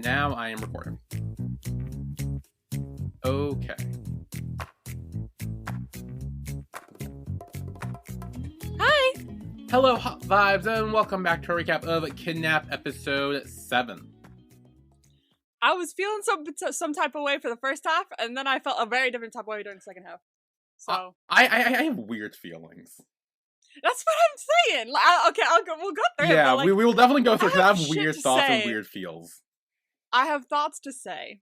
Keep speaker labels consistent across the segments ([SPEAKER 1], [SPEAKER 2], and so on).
[SPEAKER 1] Now I am recording. Okay.
[SPEAKER 2] Hi!
[SPEAKER 1] Hello, Hot Vibes, and welcome back to a recap of Kidnap episode 7.
[SPEAKER 2] I was feeling some type of way for the first half, and then I felt a very different type of way during the second half. So
[SPEAKER 1] I have weird feelings.
[SPEAKER 2] that's what I'm saying. Okay, we'll go through.
[SPEAKER 1] Yeah,
[SPEAKER 2] it, but,
[SPEAKER 1] we will definitely go through because I have
[SPEAKER 2] shit
[SPEAKER 1] weird
[SPEAKER 2] to
[SPEAKER 1] thoughts and
[SPEAKER 2] say.
[SPEAKER 1] weird feels.
[SPEAKER 2] I have thoughts to say.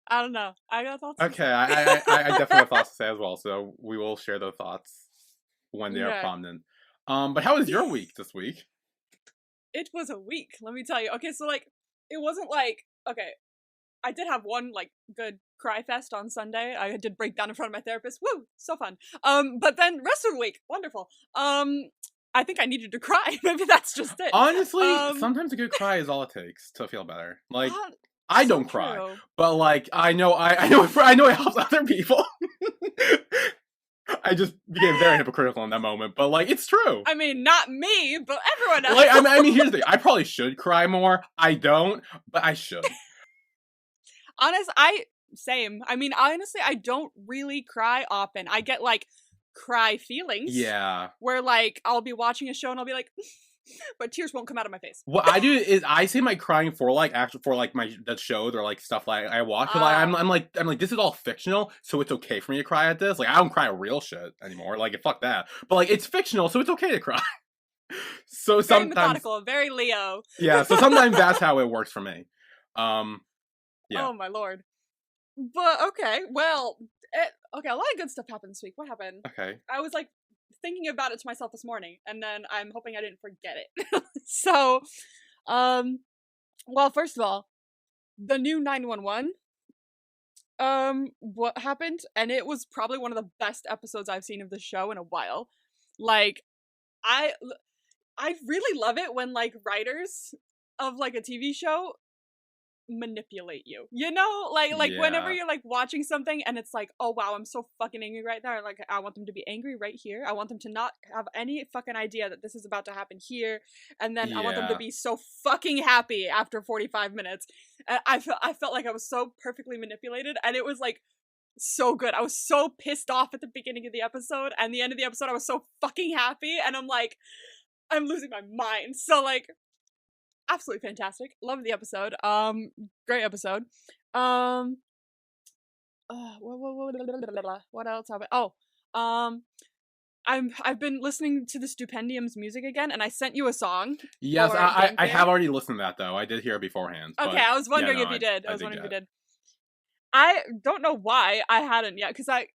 [SPEAKER 2] I don't know. I got thoughts.
[SPEAKER 1] Okay, I definitely have thoughts to say as well, so we will share those thoughts when they are
[SPEAKER 2] Okay.
[SPEAKER 1] prominent. But how was your week this week?
[SPEAKER 2] It was a week, let me tell you. Okay, so it wasn't okay. I did have one good cry fest on Sunday. I did break down in front of my therapist. Woo, so fun. But then rest of the week, wonderful. I think I needed to cry. Maybe that's just it.
[SPEAKER 1] Honestly, sometimes a good cry is all it takes to feel better. I
[SPEAKER 2] so
[SPEAKER 1] don't cry,
[SPEAKER 2] true.
[SPEAKER 1] but I know it helps other people. I just became very hypocritical in that moment, but it's true.
[SPEAKER 2] I mean, not me, but everyone else.
[SPEAKER 1] I mean, here's the thing. I probably should cry more. I don't, but I should.
[SPEAKER 2] Same. I mean, honestly, I don't really cry often. I get cry feelings.
[SPEAKER 1] Yeah.
[SPEAKER 2] Where I'll be watching a show and I'll be like, but tears won't come out of my face.
[SPEAKER 1] What I do is I say my crying for the shows or stuff I watch. I'm like this is all fictional, so it's okay for me to cry at this. I don't cry at real shit anymore. Fuck that. But it's fictional, so it's okay to cry. So
[SPEAKER 2] very
[SPEAKER 1] sometimes
[SPEAKER 2] methodical, very Leo.
[SPEAKER 1] Yeah. So sometimes that's how it works for me. Yeah.
[SPEAKER 2] Oh my lord. But okay, well, okay, a lot of good stuff happened this week. What happened?
[SPEAKER 1] Okay.
[SPEAKER 2] I was thinking about it to myself this morning, and then I'm hoping I didn't forget it. So, well, first of all, the new 911, what happened, and it was probably one of the best episodes I've seen of the show in a while. I really love it when writers of a TV show manipulate you,
[SPEAKER 1] Yeah.
[SPEAKER 2] whenever you're watching something and it's oh wow, I'm so fucking angry right now, I want them to be angry right here, I want them to not have any fucking idea that this is about to happen here, and then I want them to be so fucking happy after 45 minutes. I felt like I was so perfectly manipulated, and it was so good. I was so pissed off at the beginning of the episode, and the end of the episode I was so fucking happy, and I'm losing my mind. So absolutely fantastic. Love the episode. Great episode. What else happened? Oh, I've been listening to the Stupendium's music again, and I sent you a song.
[SPEAKER 1] Yes, I have already listened to that though. I did hear it beforehand.
[SPEAKER 2] Okay, I was wondering if you did. I was wondering if you did. I don't know why I hadn't yet, because I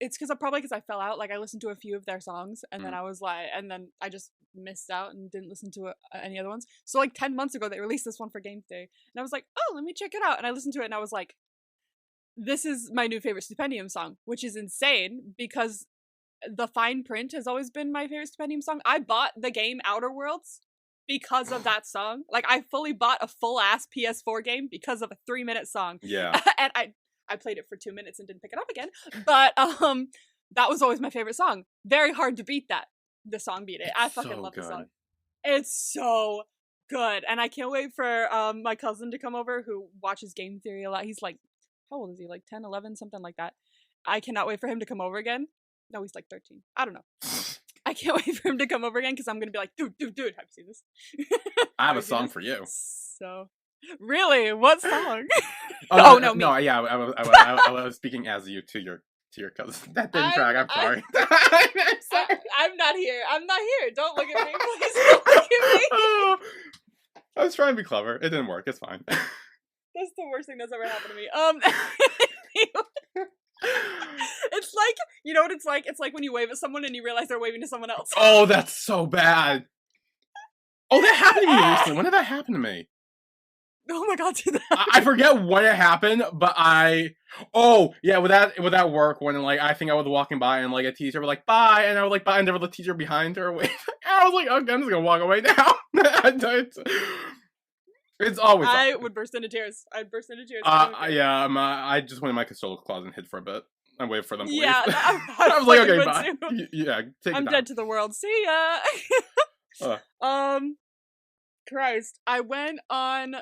[SPEAKER 2] fell out. I listened to a few of their songs, and then I was and then I just missed out and didn't listen to any other ones. So 10 months ago, they released this one for Game Day, and I was oh, let me check it out. And I listened to it, and I was this is my new favorite Stupendium song, which is insane because the Fine Print has always been my favorite Stupendium song. I bought the game Outer Worlds because of that song. I fully bought a full-ass PS4 game because of a 3-minute song.
[SPEAKER 1] Yeah.
[SPEAKER 2] And I played it for 2 minutes and didn't pick it up again. But that was always my favorite song. Very hard to beat that. The song beat it. I fucking love the song. It's so good. And I can't wait for my cousin to come over who watches game theory a lot. He's how old is he? 10, 11, something like that. I cannot wait for him to come over again. No, he's 13. I don't know. I can't wait for him to come over again because I'm going to be dude, have you seen this?
[SPEAKER 1] I have a song for you.
[SPEAKER 2] So, really? What song?
[SPEAKER 1] No, yeah, I was speaking as you to your cousin. That didn't track. I'm sorry. I'm sorry.
[SPEAKER 2] I'm not here. Don't look at me, please. Don't look at me.
[SPEAKER 1] Oh, I was trying to be clever. It didn't work. It's fine.
[SPEAKER 2] That's the worst thing that's ever happened to me. It's you know what it's like? It's when you wave at someone and you realize they're waving to someone else.
[SPEAKER 1] Oh, that's so bad. Oh, that happened to me recently. When did that happen to me?
[SPEAKER 2] Oh my god, dude.
[SPEAKER 1] I forget when it happened, but with that work when I think I was walking by and a teacher was bye, and I was bye, and there was a teacher behind her waving. I was okay, I'm just gonna walk away now. It's always.
[SPEAKER 2] I would burst into tears. I'd burst into tears.
[SPEAKER 1] Yeah, I just went in my consoler closet and hid for a bit. I waited for them to leave.
[SPEAKER 2] Yeah,
[SPEAKER 1] I was okay, bye. Yeah,
[SPEAKER 2] I'm dead to the world. See ya. Christ, I went on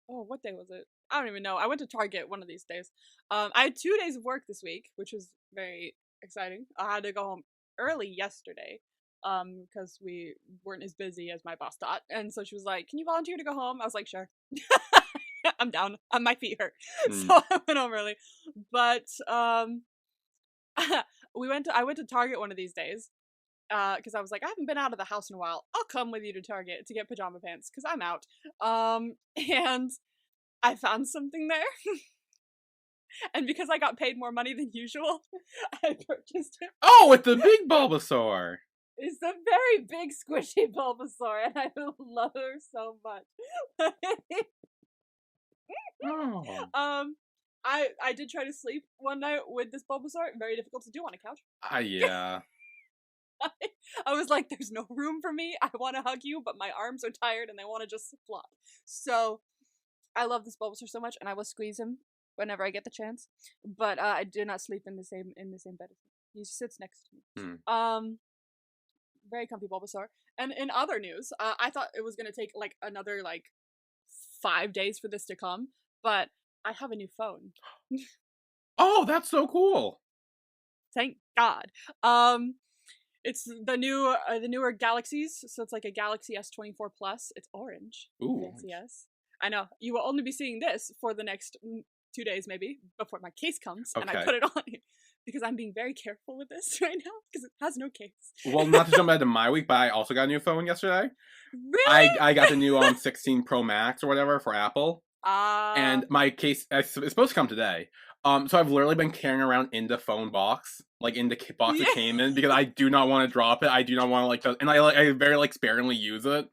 [SPEAKER 2] oh, what day was it? I don't even know. I went to Target one of these days. I had 2 days of work this week, which was very exciting. I had to go home early yesterday, because we weren't as busy as my boss thought, and so she was like, "Can you volunteer to go home?" I was like, "Sure." I'm down. My feet hurt,
[SPEAKER 1] Mm.
[SPEAKER 2] so I went home early. But I went to Target one of these days, because I was like, I haven't been out of the house in a while. I'll come with you to Target to get pajama pants because I'm out. And I found something there, and because I got paid more money than usual, I purchased it.
[SPEAKER 1] Oh, it's the big Bulbasaur.
[SPEAKER 2] It's a very big, squishy Bulbasaur, and I love her so much.
[SPEAKER 1] Oh.
[SPEAKER 2] I did try to sleep one night with this Bulbasaur. Very difficult to do on a couch.
[SPEAKER 1] Yeah.
[SPEAKER 2] I was like, there's no room for me. I want to hug you, but my arms are tired and they want to just flop. So I love this Bulbasaur so much, and I will squeeze him whenever I get the chance. But I do not sleep in the same bed as him. He sits next to me. Very comfy Bulbasaur. And in other news, I thought it was gonna take like another like 5 days for this to come, but I have a new phone.
[SPEAKER 1] Oh, that's so cool.
[SPEAKER 2] Thank God. It's the newer Galaxies, so it's like a Galaxy S24 Plus. It's orange.
[SPEAKER 1] Ooh.
[SPEAKER 2] Fancy S. I know. You will only be seeing this for the next 2 days, maybe, before my case comes, and I put it on because I'm being very careful with this right now because it has no case.
[SPEAKER 1] Well, not to jump ahead to my week, but I also got a new phone yesterday.
[SPEAKER 2] Really?
[SPEAKER 1] I got the new 16 Pro Max or whatever for Apple. And my case is supposed to come today. So I've literally been carrying around in the phone box, like in the box it came in, because I do not want to drop it. I do not want to and I very like sparingly use it.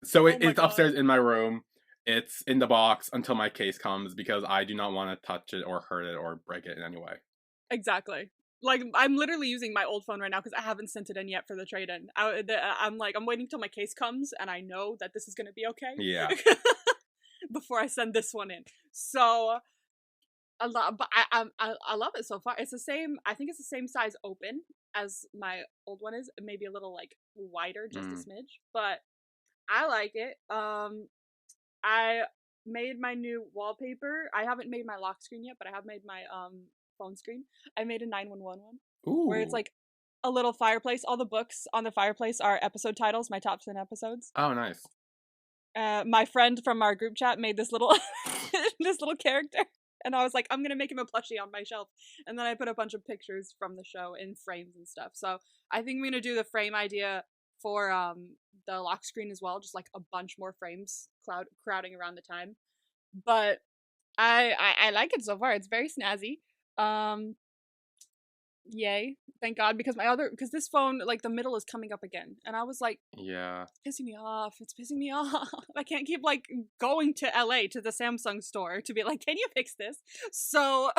[SPEAKER 1] So it's upstairs in my room. It's in the box until my case comes because I do not want to touch it or hurt it or break it in any way.
[SPEAKER 2] Exactly. Like, I'm literally using my old phone right now because I haven't sent it in yet for the trade-in. I'm waiting till my case comes, and I know that this is going to be okay.
[SPEAKER 1] Yeah.
[SPEAKER 2] Before I send this one in. So, I love it so far. It's the same, I think it's the same size open as my old one is. Maybe a little, like, wider, just a smidge. But I like it. I made my new wallpaper. I haven't made my lock screen yet, but I have made my, phone screen. I made a 911 one.
[SPEAKER 1] Ooh.
[SPEAKER 2] Where it's like a little fireplace. All the books on the fireplace are episode titles, my top 10 episodes.
[SPEAKER 1] Oh, nice.
[SPEAKER 2] My friend from our group chat made this little this little character, and I was like, I'm gonna make him a plushie on my shelf. And then I put a bunch of pictures from the show in frames and stuff. So I think I'm gonna do the frame idea for the lock screen as well, just like a bunch more frames crowding around the time. But I like it so far. It's very snazzy. Yay, thank God, because this phone, like, the middle is coming up again, and I was like,
[SPEAKER 1] yeah,
[SPEAKER 2] it's pissing me off. I can't keep like going to LA to the Samsung store to be like, can you fix this? So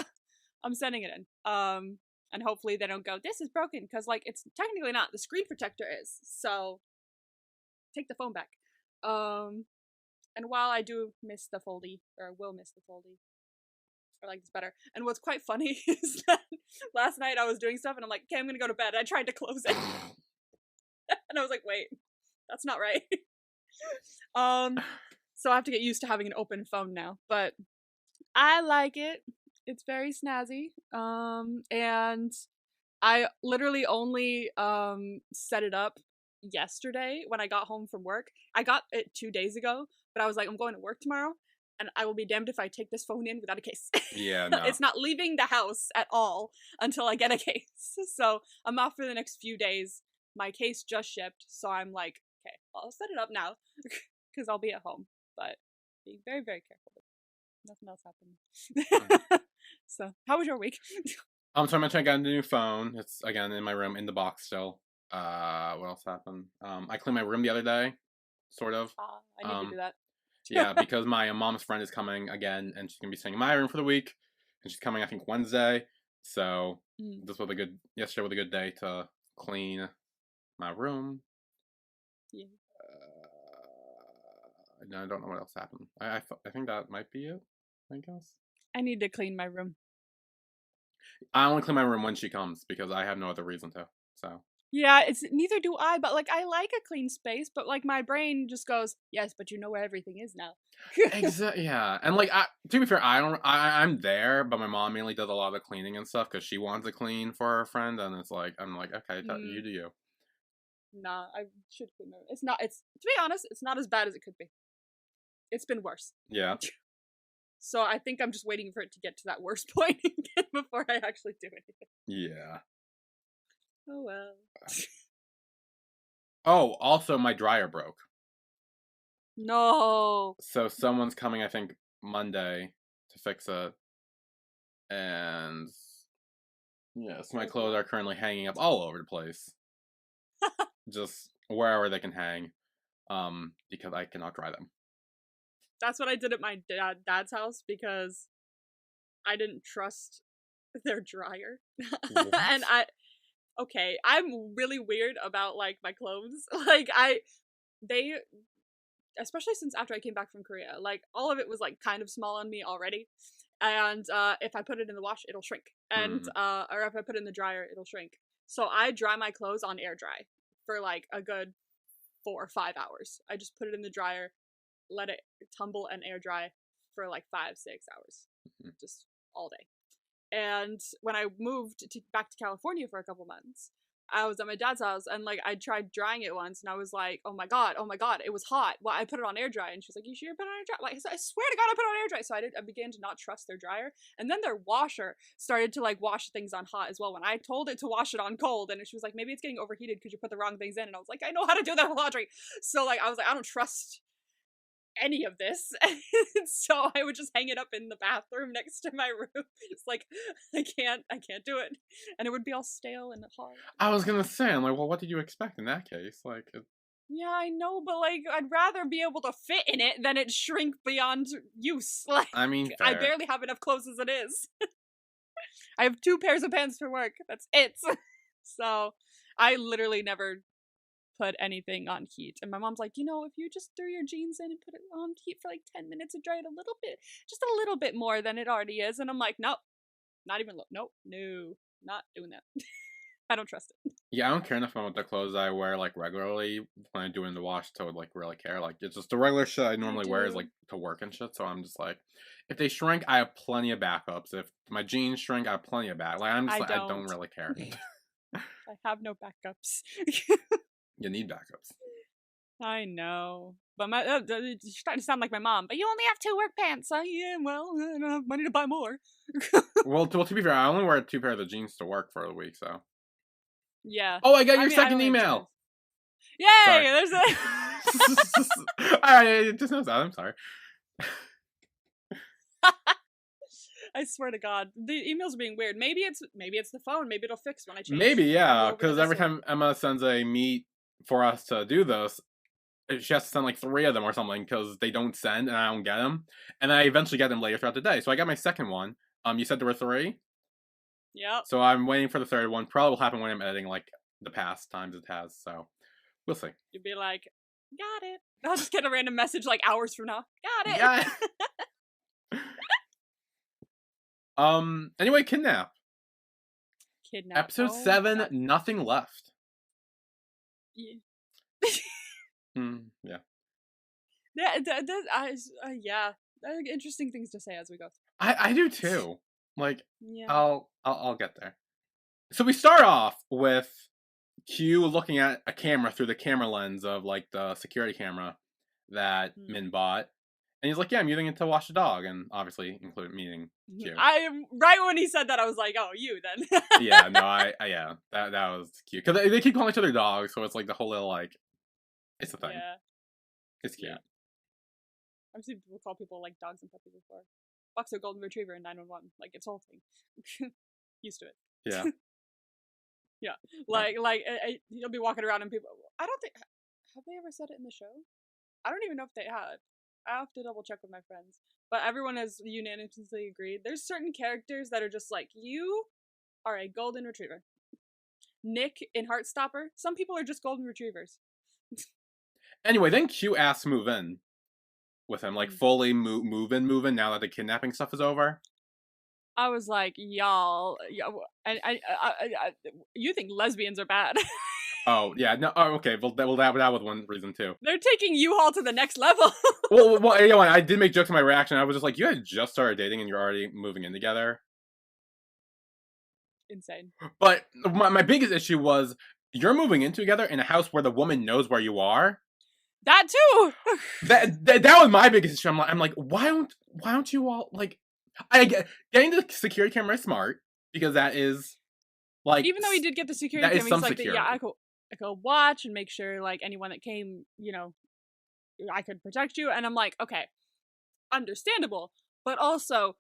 [SPEAKER 2] I'm sending it in, and hopefully they don't go, this is broken, because like it's technically not. The screen protector is, so take the phone back. And while I do miss the foldy, or will miss the foldy, I like this better. And what's quite funny is that last night I was doing stuff and I'm like, okay, I'm gonna go to bed. I tried to close it. And I was like, wait, that's not right. So I have to get used to having an open phone now. But I like it. It's very snazzy. And I literally only set it up yesterday when I got home from work. I got it 2 days ago, but I was like, I'm going to work tomorrow, and I will be damned if I take this phone in without a case.
[SPEAKER 1] Yeah, no.
[SPEAKER 2] It's not leaving the house at all until I get a case. So I'm off for the next few days. My case just shipped, so I'm like, okay, I'll set it up now because I'll be at home. But being very, very careful. Nothing else happened. So, how was your week?
[SPEAKER 1] So I mentioned I got a new phone. It's again in my room, in the box still. What else happened? I cleaned my room the other day, sort of.
[SPEAKER 2] I need to do that.
[SPEAKER 1] Yeah, because my mom's friend is coming again, and she's gonna be staying in my room for the week, and she's coming I think Wednesday. So this was yesterday was a good day to clean my room.
[SPEAKER 2] Yeah.
[SPEAKER 1] I don't know what else happened. I think that might be it, I guess.
[SPEAKER 2] I need to clean my room.
[SPEAKER 1] I only clean my room when she comes because I have no other reason to. So.
[SPEAKER 2] Yeah, it's neither do I, but like I like a clean space, but like my brain just goes, yes, but you know where everything is now.
[SPEAKER 1] Exactly. Yeah, and like to be fair, I'm there, but my mom mainly does a lot of the cleaning and stuff because she wants to clean for her friend, and it's like I'm like, okay, you
[SPEAKER 2] Mm,
[SPEAKER 1] do you.
[SPEAKER 2] nah, I should clean it. It's not. It's to be honest, it's not as bad as it could be. It's been worse.
[SPEAKER 1] Yeah.
[SPEAKER 2] So I think I'm just waiting for it to get to that worst point again before I actually do anything.
[SPEAKER 1] Yeah.
[SPEAKER 2] Oh well.
[SPEAKER 1] Oh, also my dryer broke.
[SPEAKER 2] No.
[SPEAKER 1] So someone's coming, I think, Monday to fix it. And yes, my clothes are currently hanging up all over the place. Just wherever they can hang. Because I cannot dry them.
[SPEAKER 2] That's what I did at my dad's house because I didn't trust their dryer. And I'm really weird about like my clothes. Like they especially since after I came back from Korea, like all of it was like kind of small on me already. And if I put it in the wash, it'll shrink. And or if I put it in the dryer, it'll shrink. So I dry my clothes on air dry for like a good 4 or 5 hours. I just put it in the dryer, let it tumble and air dry for like 5, 6 hours, just all day. And when I moved back to California for a couple months, I was at my dad's house and like I tried drying it once and I was like, oh my god, it was hot. Well, I put it on air dry and she was like, you sure you put it on air dry? Like, I swear to God, I put it on air dry. So I began to not trust their dryer, and then their washer started to like wash things on hot as well. When I told it to wash it on cold, and she was like, maybe it's getting overheated because you put the wrong things in, and I was like, I know how to do that laundry. So like I was like, I don't trust any of this. So I would just hang it up in the bathroom next to my room. It's like I can't do it, and it would be all stale and hard.
[SPEAKER 1] I was gonna say, I'm like, well, what did you expect in that case? Like,
[SPEAKER 2] yeah, I know, but like I'd rather be able to fit in it than it shrink beyond use. Like,
[SPEAKER 1] I mean, fair.
[SPEAKER 2] I barely have enough clothes as it is. I have 2 pairs of pants for work. That's it. So I literally never put anything on heat. And my mom's like, you know, if you just threw your jeans in and put it on heat for like 10 minutes and dry it a little bit, just a little bit more than it already is. And I'm like, nope, not even, nope, no, not doing that. I don't trust it.
[SPEAKER 1] Yeah, I don't care enough about the clothes I wear like regularly when I do it in the wash to like really care. Like it's just the regular shit I normally wear is like to work and shit. So I'm just like, if they shrink, I have plenty of backups. If my jeans shrink, I have plenty of back. Like I'm just I don't really care.
[SPEAKER 2] I have no backups.
[SPEAKER 1] You need backups.
[SPEAKER 2] I know, but it's starting to sound like my mom. But you only have 2 work pants. Yeah, well, I don't have money to buy more.
[SPEAKER 1] well, to be fair, I only wear 2 pairs of jeans to work for the week, so.
[SPEAKER 2] Yeah.
[SPEAKER 1] Oh, I got your second email.
[SPEAKER 2] Yay! Sorry. There's a.
[SPEAKER 1] I just noticed that. I'm sorry.
[SPEAKER 2] I swear to God, the emails are being weird. Maybe it's the phone. Maybe it'll fix when I change.
[SPEAKER 1] Maybe, yeah, because every time Emma sends a meet for us to do this, she has to send like 3 of them or something because they don't send and I don't get them, and I eventually get them later throughout the day. So I got my second one. You said there were 3.
[SPEAKER 2] Yep.
[SPEAKER 1] So I'm waiting for the third one. Probably will happen when I'm editing like the past times it has. So we'll see.
[SPEAKER 2] You'd be like, got it. I'll just get a random message like hours from now. Got it.
[SPEAKER 1] Got it. Anyway, Kidnap. Episode 7. Nothing left.
[SPEAKER 2] Yeah.
[SPEAKER 1] Yeah.
[SPEAKER 2] Yeah. Interesting things to say as we go.
[SPEAKER 1] I do too. Like,
[SPEAKER 2] yeah.
[SPEAKER 1] I'll get there. So we start off with Q looking at a camera through the camera lens of like the security camera that Min bought, and he's like, "Yeah, I'm using it to wash the dog," and obviously meaning Q.
[SPEAKER 2] Right when he said that, I was like, "Oh, you then."
[SPEAKER 1] Yeah, no, yeah, that was cute because they keep calling each other dogs, so it's like the whole little like, it's a thing.
[SPEAKER 2] Yeah.
[SPEAKER 1] It's cute.
[SPEAKER 2] Yeah. I've seen people call people like dogs and puppies before. Buck's a golden retriever in 911. Like, it's a whole thing. Used to it.
[SPEAKER 1] Yeah.
[SPEAKER 2] Yeah. Like you'll be walking around and people, I don't think, have they ever said it in the show? I don't even know if they had. I have to double check with my friends. But everyone has unanimously agreed. There's certain characters that are just like, you are a golden retriever. Nick in Heartstopper, some people are just golden retrievers.
[SPEAKER 1] Anyway, then Q asks to move in with him, like fully move in now that the kidnapping stuff is over.
[SPEAKER 2] I was like, y'all, I you think lesbians are bad?
[SPEAKER 1] Oh, yeah, no, oh, okay, well, that was one reason, too.
[SPEAKER 2] They're taking U-Haul to the next level.
[SPEAKER 1] well, you know, I did make jokes in my reaction. I was just like, you guys just started dating and you're already moving in together?
[SPEAKER 2] Insane.
[SPEAKER 1] But my biggest issue was, you're moving in together in a house where the woman knows where you are?
[SPEAKER 2] That too!
[SPEAKER 1] that was my biggest issue. I'm like, why don't you all, like, getting the security camera is smart, because that is, like,
[SPEAKER 2] even though he did get the security camera, he's like, yeah, I could watch and make sure, like, anyone that came, you know, I could protect you. And I'm like, okay, understandable, but also,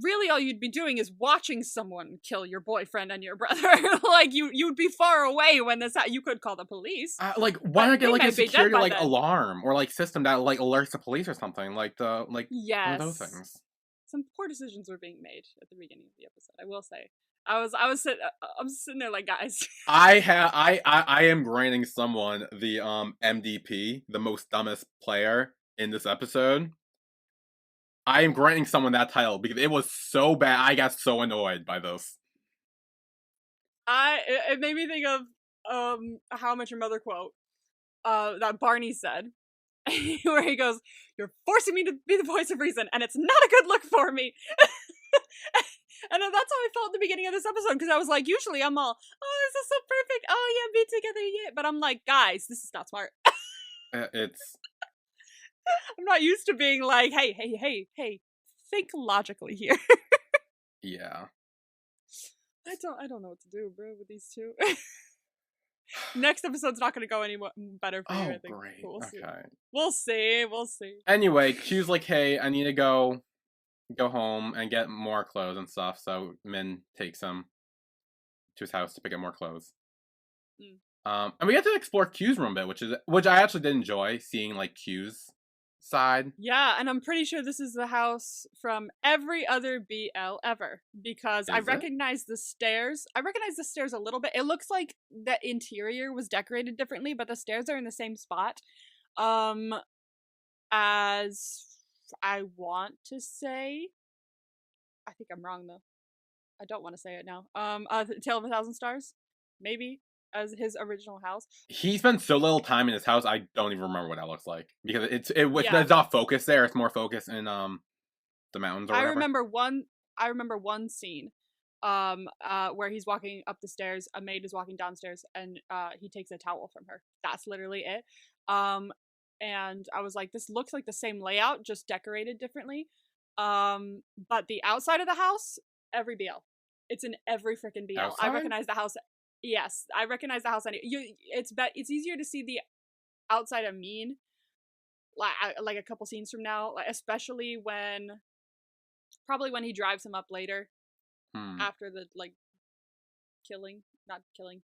[SPEAKER 2] really all you'd be doing is watching someone kill your boyfriend and your brother. Like, you'd be far away when you could call the police.
[SPEAKER 1] Like, why not get, like, a security, like, alarm or, like, system that, like, alerts the police or something, like,
[SPEAKER 2] yes,
[SPEAKER 1] one of those things.
[SPEAKER 2] Some poor decisions were being made at the beginning of the episode, I will say. I'm sitting there like, guys.
[SPEAKER 1] I am granting someone the MDP, the most dumbest player in this episode. I am granting someone that title because it was so bad. I got so annoyed by this.
[SPEAKER 2] It made me think of How I Met Your Mother quote that Barney said, where he goes, "You're forcing me to be the voice of reason, and it's not a good look for me." And that's how I felt at the beginning of this episode, because I was like, usually I'm all, oh, this is so perfect, oh yeah, be together, yeah. But I'm like, guys, this is not smart.
[SPEAKER 1] It's
[SPEAKER 2] I'm not used to being like, hey, think logically here.
[SPEAKER 1] Yeah.
[SPEAKER 2] I don't know what to do, bro, with these two. Next episode's not going to go any better for you, I think.
[SPEAKER 1] Great.
[SPEAKER 2] We'll see. We'll see.
[SPEAKER 1] Anyway, Q's like, hey, I need to go home and get more clothes and stuff. So Min takes him to his house to pick up more clothes. And we get to explore Q's room a bit, which I actually did enjoy, seeing, like, Q's side.
[SPEAKER 2] Yeah, and I'm pretty sure this is the house from every other BL ever, because I recognize the stairs. I recognize the stairs a little bit. It looks like the interior was decorated differently, but the stairs are in the same spot. As I want to say, I think I'm wrong though. I don't want to say it now. Tale of a Thousand Stars, maybe, as his original house.
[SPEAKER 1] He spent so little time in his house, I don't even remember what that looks like, because it's not focused there. It's more focused in the mountains or whatever.
[SPEAKER 2] I remember one scene where he's walking up the stairs, a maid is walking downstairs, and he takes a towel from her. That's literally it. And I was like, this looks like the same layout, just decorated differently. But the outside of the house, every BL. It's in every freaking BL. Outside? I recognize the house. Yes, I recognize the house. It's easier to see the outside of Mean, like a couple scenes from now, especially probably when he drives him up later, after the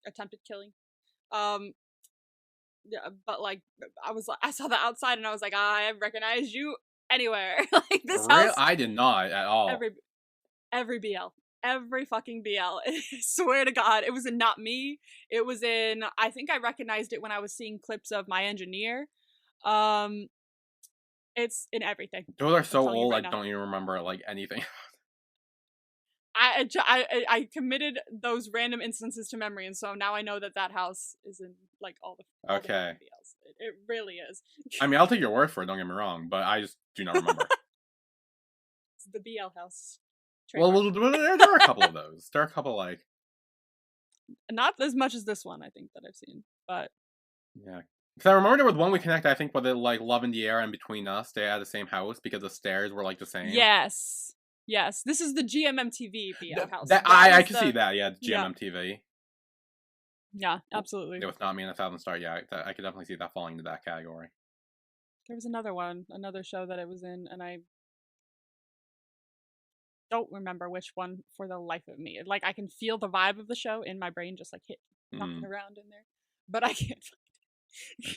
[SPEAKER 2] attempted killing. Yeah, but like I saw the outside and I was like, I recognize you anywhere. Like this house.
[SPEAKER 1] I did not at all.
[SPEAKER 2] Every BL. Every fucking BL. I swear to God, it was in Not Me. It was in, I think I recognized it when I was seeing clips of My Engineer. It's in everything.
[SPEAKER 1] Those are so old, I don't even remember, like, anything.
[SPEAKER 2] I committed those random instances to memory, and so now I know that house is in, like, all the BLs. It really is.
[SPEAKER 1] I mean, I'll take your word for it, don't get me wrong, but I just do not remember.
[SPEAKER 2] It's the BL house.
[SPEAKER 1] Well, there are a couple of those. There are a couple, like...
[SPEAKER 2] Not as much as this one, I think, that I've seen, but...
[SPEAKER 1] Yeah. Because I remember there was one we connected, I think, with it, like, Love in the Air and Between Us. They had the same house because the stairs were, like, the same.
[SPEAKER 2] Yes. This is the GMMTV BL house.
[SPEAKER 1] I can see that, yeah, GMMTV.
[SPEAKER 2] Yeah, absolutely.
[SPEAKER 1] It was Not Me and a Thousand Star, yeah. I could definitely see that falling into that category.
[SPEAKER 2] There was another show that it was in, and I don't remember which one for the life of me. Like, I can feel the vibe of the show in my brain, just like knocking around in there, but I can't find it.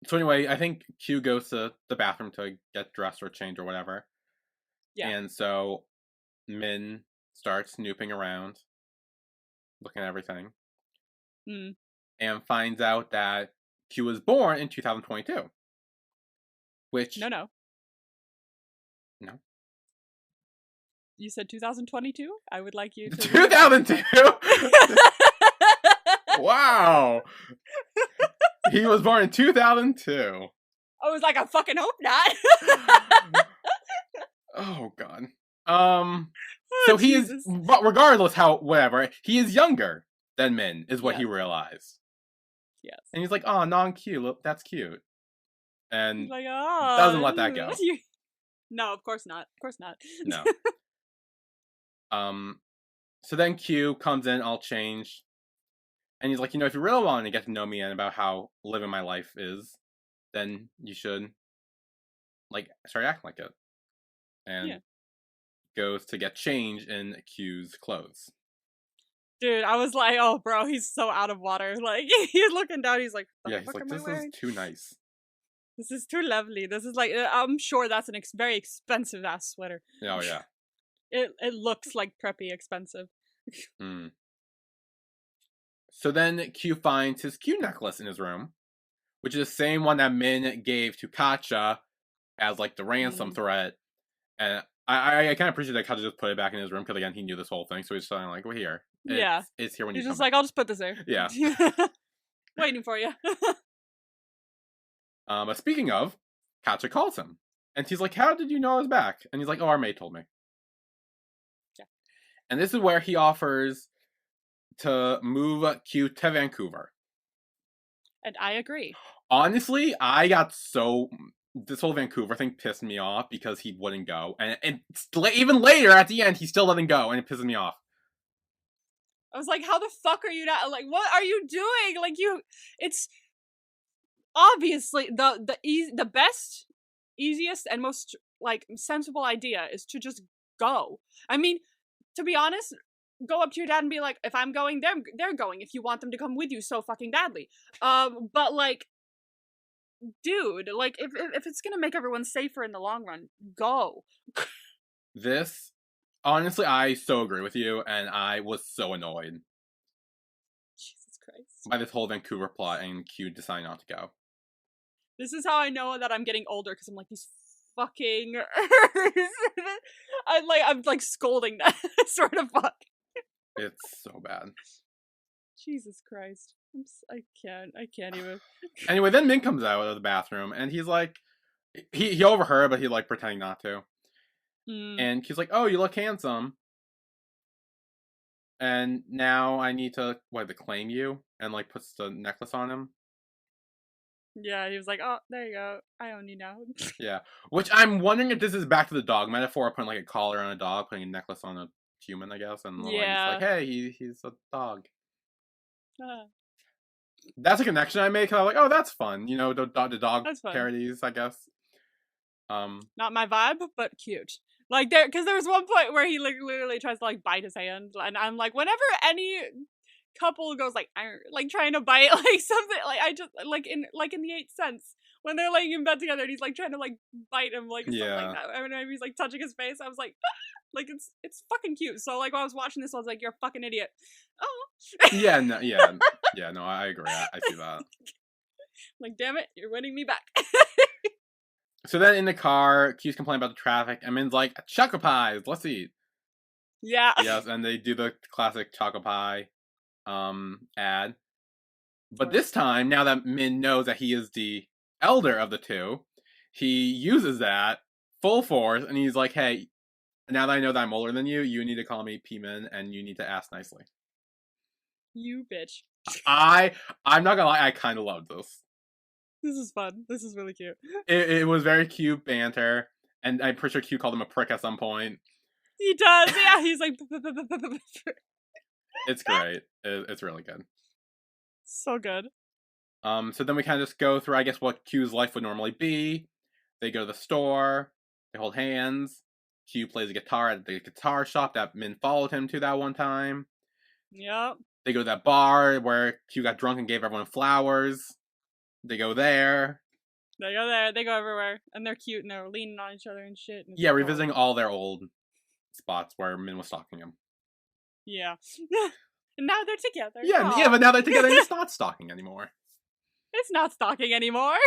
[SPEAKER 1] So anyway, I think Q goes to the bathroom to get dressed or change or whatever. Yeah. And so Min starts snooping around, looking at everything, and finds out that Q was born in 2022. Which
[SPEAKER 2] no. You said 2022? I would like you to
[SPEAKER 1] 2002. Wow. He was born in 2002.
[SPEAKER 2] I was like, I fucking hope not.
[SPEAKER 1] Oh god.
[SPEAKER 2] Oh,
[SPEAKER 1] So he is,
[SPEAKER 2] Jesus.
[SPEAKER 1] but regardless how whatever, he is younger than Min, is what he
[SPEAKER 2] Yes.
[SPEAKER 1] realized.
[SPEAKER 2] Yes.
[SPEAKER 1] And he's like, "Oh, non-cute. That's cute."
[SPEAKER 2] He's
[SPEAKER 1] And
[SPEAKER 2] like,
[SPEAKER 1] doesn't let that go.
[SPEAKER 2] No, of course not. Of course not.
[SPEAKER 1] No. So then Q comes in all changed, and he's like, if you really want to get to know me and about how living my life is, then you should like start acting like it. And goes to get changed in Q's clothes.
[SPEAKER 2] Dude, I was like, oh, bro, he's so out of water. Like, he's looking down, he's like,
[SPEAKER 1] yeah, he's like, this is too nice.
[SPEAKER 2] This is too lovely. This is like, I'm sure that's an very expensive ass sweater.
[SPEAKER 1] Oh, yeah.
[SPEAKER 2] It looks like preppy expensive.
[SPEAKER 1] So then Q finds his Q necklace in his room, which is the same one that Min gave to Katja as like the ransom threat. And I kind of appreciate that Katja just put it back in his room because again he knew this whole thing, so he's saying like, "We're here." It's here when you come.
[SPEAKER 2] He's just like, "I'll just put this there."
[SPEAKER 1] Yeah.
[SPEAKER 2] Waiting for you.
[SPEAKER 1] But speaking of, Katja calls him, and he's like, "How did you know I was back?" And he's like, "Oh, our maid told me."
[SPEAKER 2] Yeah.
[SPEAKER 1] And this is where he offers to move Q to Vancouver.
[SPEAKER 2] And I agree.
[SPEAKER 1] Honestly, this whole Vancouver thing pissed me off because he wouldn't go, and even later at the end he still didn't go, and it pisses me off.
[SPEAKER 2] I was like, how the fuck are you not, like, what are you doing? Like, it's obviously the best, easiest, and most like sensible idea is to just go. I mean, to be honest, go up to your dad and be like, if I'm going, they're going. If you want them to come with you so fucking badly, but like, dude, like, if it's gonna make everyone safer in the long run, go.
[SPEAKER 1] This, honestly, I so agree with you, and I was so annoyed.
[SPEAKER 2] Jesus Christ.
[SPEAKER 1] By this whole Vancouver plot and Q deciding not to go.
[SPEAKER 2] This is how I know that I'm getting older, because I'm like, these fucking I'm like scolding that sort of fuck.
[SPEAKER 1] It's so bad.
[SPEAKER 2] Jesus Christ. I can't even.
[SPEAKER 1] Anyway, then Min comes out of the bathroom, and he's like, he overheard, but he like pretending not to. And he's like, "Oh, you look handsome. And now I need to claim you," and like puts the necklace on him.
[SPEAKER 2] Yeah, he was like, "Oh, there you go. I own you now."
[SPEAKER 1] Yeah, which I'm wondering if this is back to the dog metaphor, putting like a collar on a dog, putting a necklace on a human, I guess, and like, it's like, hey, he's a dog. That's a connection I made because I was like, oh, that's fun. The dog parodies, I guess.
[SPEAKER 2] Not my vibe, but cute. Like because there was one point where he like literally tries to like bite his hand, and I'm like, whenever any couple goes like trying to bite like something, like I just like in the Eighth Sense when they're laying in bed together and he's like trying to like bite him like something like that. I mean, he's like touching his face. I was like, like it's fucking cute. So like when I was watching this, I was like, you're a fucking idiot. Oh.
[SPEAKER 1] No, I agree. I see that.
[SPEAKER 2] Like, damn it, you're winning me back.
[SPEAKER 1] So then in the car, Q's complaining about the traffic, and Min's like, choco pies, let's eat.
[SPEAKER 2] Yeah.
[SPEAKER 1] Yes, and they do the classic choco pie ad. But this time, now that Min knows that he is the elder of the two, he uses that full force, and he's like, hey, now that I know that I'm older than you, you need to call me P-Min, and you need to ask nicely.
[SPEAKER 2] You bitch.
[SPEAKER 1] I'm not gonna lie, I kind of loved this.
[SPEAKER 2] This is fun. This is really cute.
[SPEAKER 1] It was very cute banter, and I'm pretty sure Q called him a prick at some point.
[SPEAKER 2] He does, yeah. He's like...
[SPEAKER 1] It's great. It's really good.
[SPEAKER 2] So good.
[SPEAKER 1] So then we kind of just go through, I guess, what Q's life would normally be. They go to the store. They hold hands. Q plays a guitar at the guitar shop that Min followed him to that one time.
[SPEAKER 2] Yep.
[SPEAKER 1] They go to that bar where Q got drunk and gave everyone flowers. They go there.
[SPEAKER 2] They go there. They go everywhere. And they're cute and they're leaning on each other and shit. And
[SPEAKER 1] yeah, revisiting all their old spots where Min was stalking him.
[SPEAKER 2] Yeah. And now they're together.
[SPEAKER 1] Yeah, yeah, but now they're together and it's not stalking anymore.
[SPEAKER 2] It's not stalking anymore.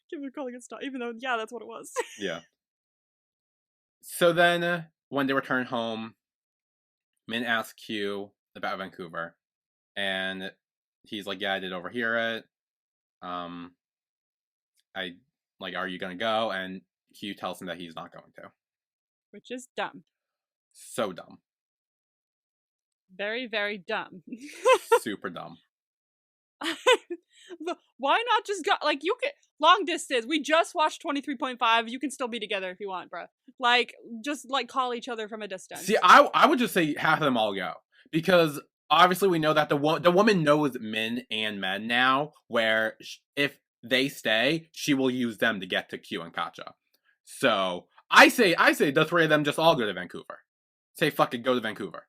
[SPEAKER 2] Keep calling it stalk, even though, yeah, that's what it was.
[SPEAKER 1] Yeah. So then, when they return home, Min asks Q about Vancouver, and he's like, yeah, I did overhear it. I like, are you gonna go? And Q tells him that he's not going to.
[SPEAKER 2] Which is dumb.
[SPEAKER 1] So dumb.
[SPEAKER 2] Very, very dumb.
[SPEAKER 1] Super dumb.
[SPEAKER 2] Why not just go, like, you can, long distance, we just watched 23.5, you can still be together if you want, bruh. Like, just, like, call each other from a distance.
[SPEAKER 1] See, I would just say half of them all go. Because obviously we know that the woman knows Min and Men now, where if they stay, she will use them to get to Q and Katja. So, I say the three of them just all go to Vancouver. Say, fuck it, go to Vancouver.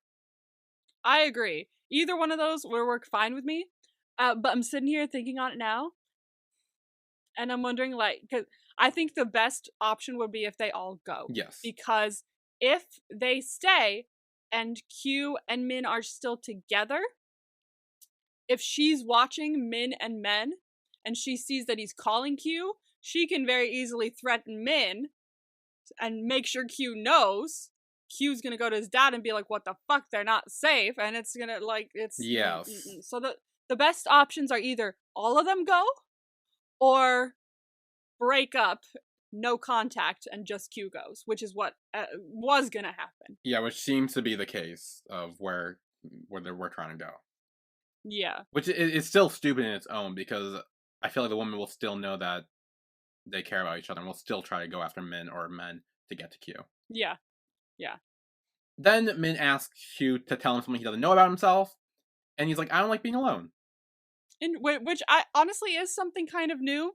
[SPEAKER 2] I agree. Either one of those will work fine with me. But I'm sitting here thinking on it now, and I'm wondering, like, because I think the best option would be if they all go.
[SPEAKER 1] Yes.
[SPEAKER 2] Because if they stay and Q and Min are still together, if she's watching Min and Men and she sees that he's calling Q, she can very easily threaten Min and make sure Q knows. Q's gonna go to his dad and be like, what the fuck, they're not safe, and it's gonna, like, it's...
[SPEAKER 1] Yes.
[SPEAKER 2] So the best options are either all of them go, or break up, no contact, and just Q goes, which is what was gonna happen.
[SPEAKER 1] Yeah, which seems to be the case of where we're trying to go.
[SPEAKER 2] Yeah.
[SPEAKER 1] Which is still stupid in its own, because I feel like the woman will still know that they care about each other and will still try to go after Min or Men to get to Q.
[SPEAKER 2] Yeah. Yeah.
[SPEAKER 1] Then Min asks Q to tell him something he doesn't know about himself, and he's like, I don't like being alone.
[SPEAKER 2] Which I honestly is something kind of new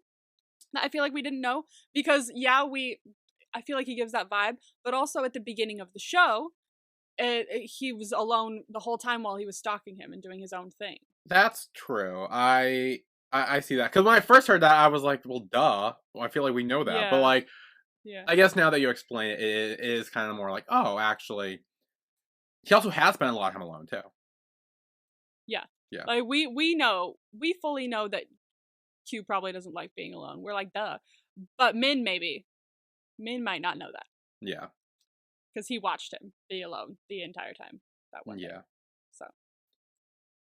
[SPEAKER 2] that I feel like we didn't know, because I feel like he gives that vibe, but also at the beginning of the show, he was alone the whole time while he was stalking him and doing his own thing.
[SPEAKER 1] That's true. I see that, because when I first heard that, I was like, well, duh. Well, I feel like we know that, but like,
[SPEAKER 2] yeah.
[SPEAKER 1] I guess now that you explain it, it is kind of more like, oh, actually, he also has spent a lot of time alone too.
[SPEAKER 2] Yeah.
[SPEAKER 1] Yeah.
[SPEAKER 2] Like, we fully know that Q probably doesn't like being alone. We're like, duh. But Min might not know that.
[SPEAKER 1] Yeah.
[SPEAKER 2] Because he watched him be alone the entire time that one day.
[SPEAKER 1] Yeah.
[SPEAKER 2] So.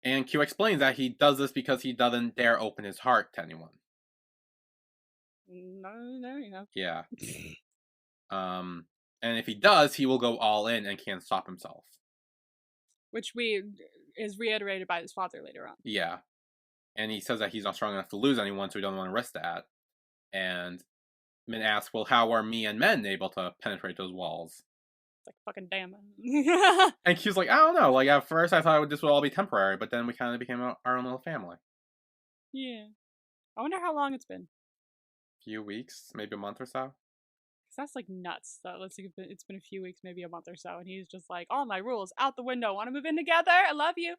[SPEAKER 1] And Q explains that he does this because he doesn't dare open his heart to anyone.
[SPEAKER 2] No, you know.
[SPEAKER 1] Yeah. And if he does, he will go all in and can't stop himself. Which
[SPEAKER 2] is reiterated by his father later on.
[SPEAKER 1] Yeah. And he says that he's not strong enough to lose anyone, so he doesn't want to risk that. And Min asks, well, how are me and Men able to penetrate those walls?
[SPEAKER 2] It's like, fucking damn.
[SPEAKER 1] And Q's like, I don't know. Like, at first I thought this would all be temporary, but then we kind of became our own little family.
[SPEAKER 2] Yeah. I wonder how long it's been.
[SPEAKER 1] Few weeks, maybe a month or so.
[SPEAKER 2] That's like nuts. So let's see, it's been a few weeks, maybe a month or so, and he's just like, all my rules out the window. Want to move in together? I love you.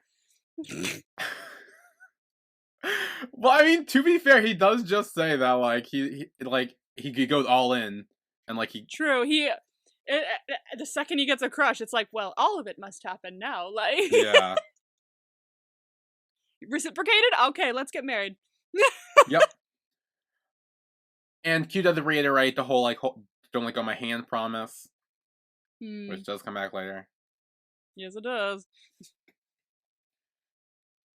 [SPEAKER 1] Well, I mean, to be fair, he does just say that, like, he goes all in, and like he.
[SPEAKER 2] True. The second he gets a crush, it's like, well, all of it must happen now. Like,
[SPEAKER 1] Yeah.
[SPEAKER 2] Reciprocated? Okay, let's get married.
[SPEAKER 1] Yep. And Q doesn't reiterate the whole, like, don't let go of my hand promise. Which does come back later.
[SPEAKER 2] Yes, it does.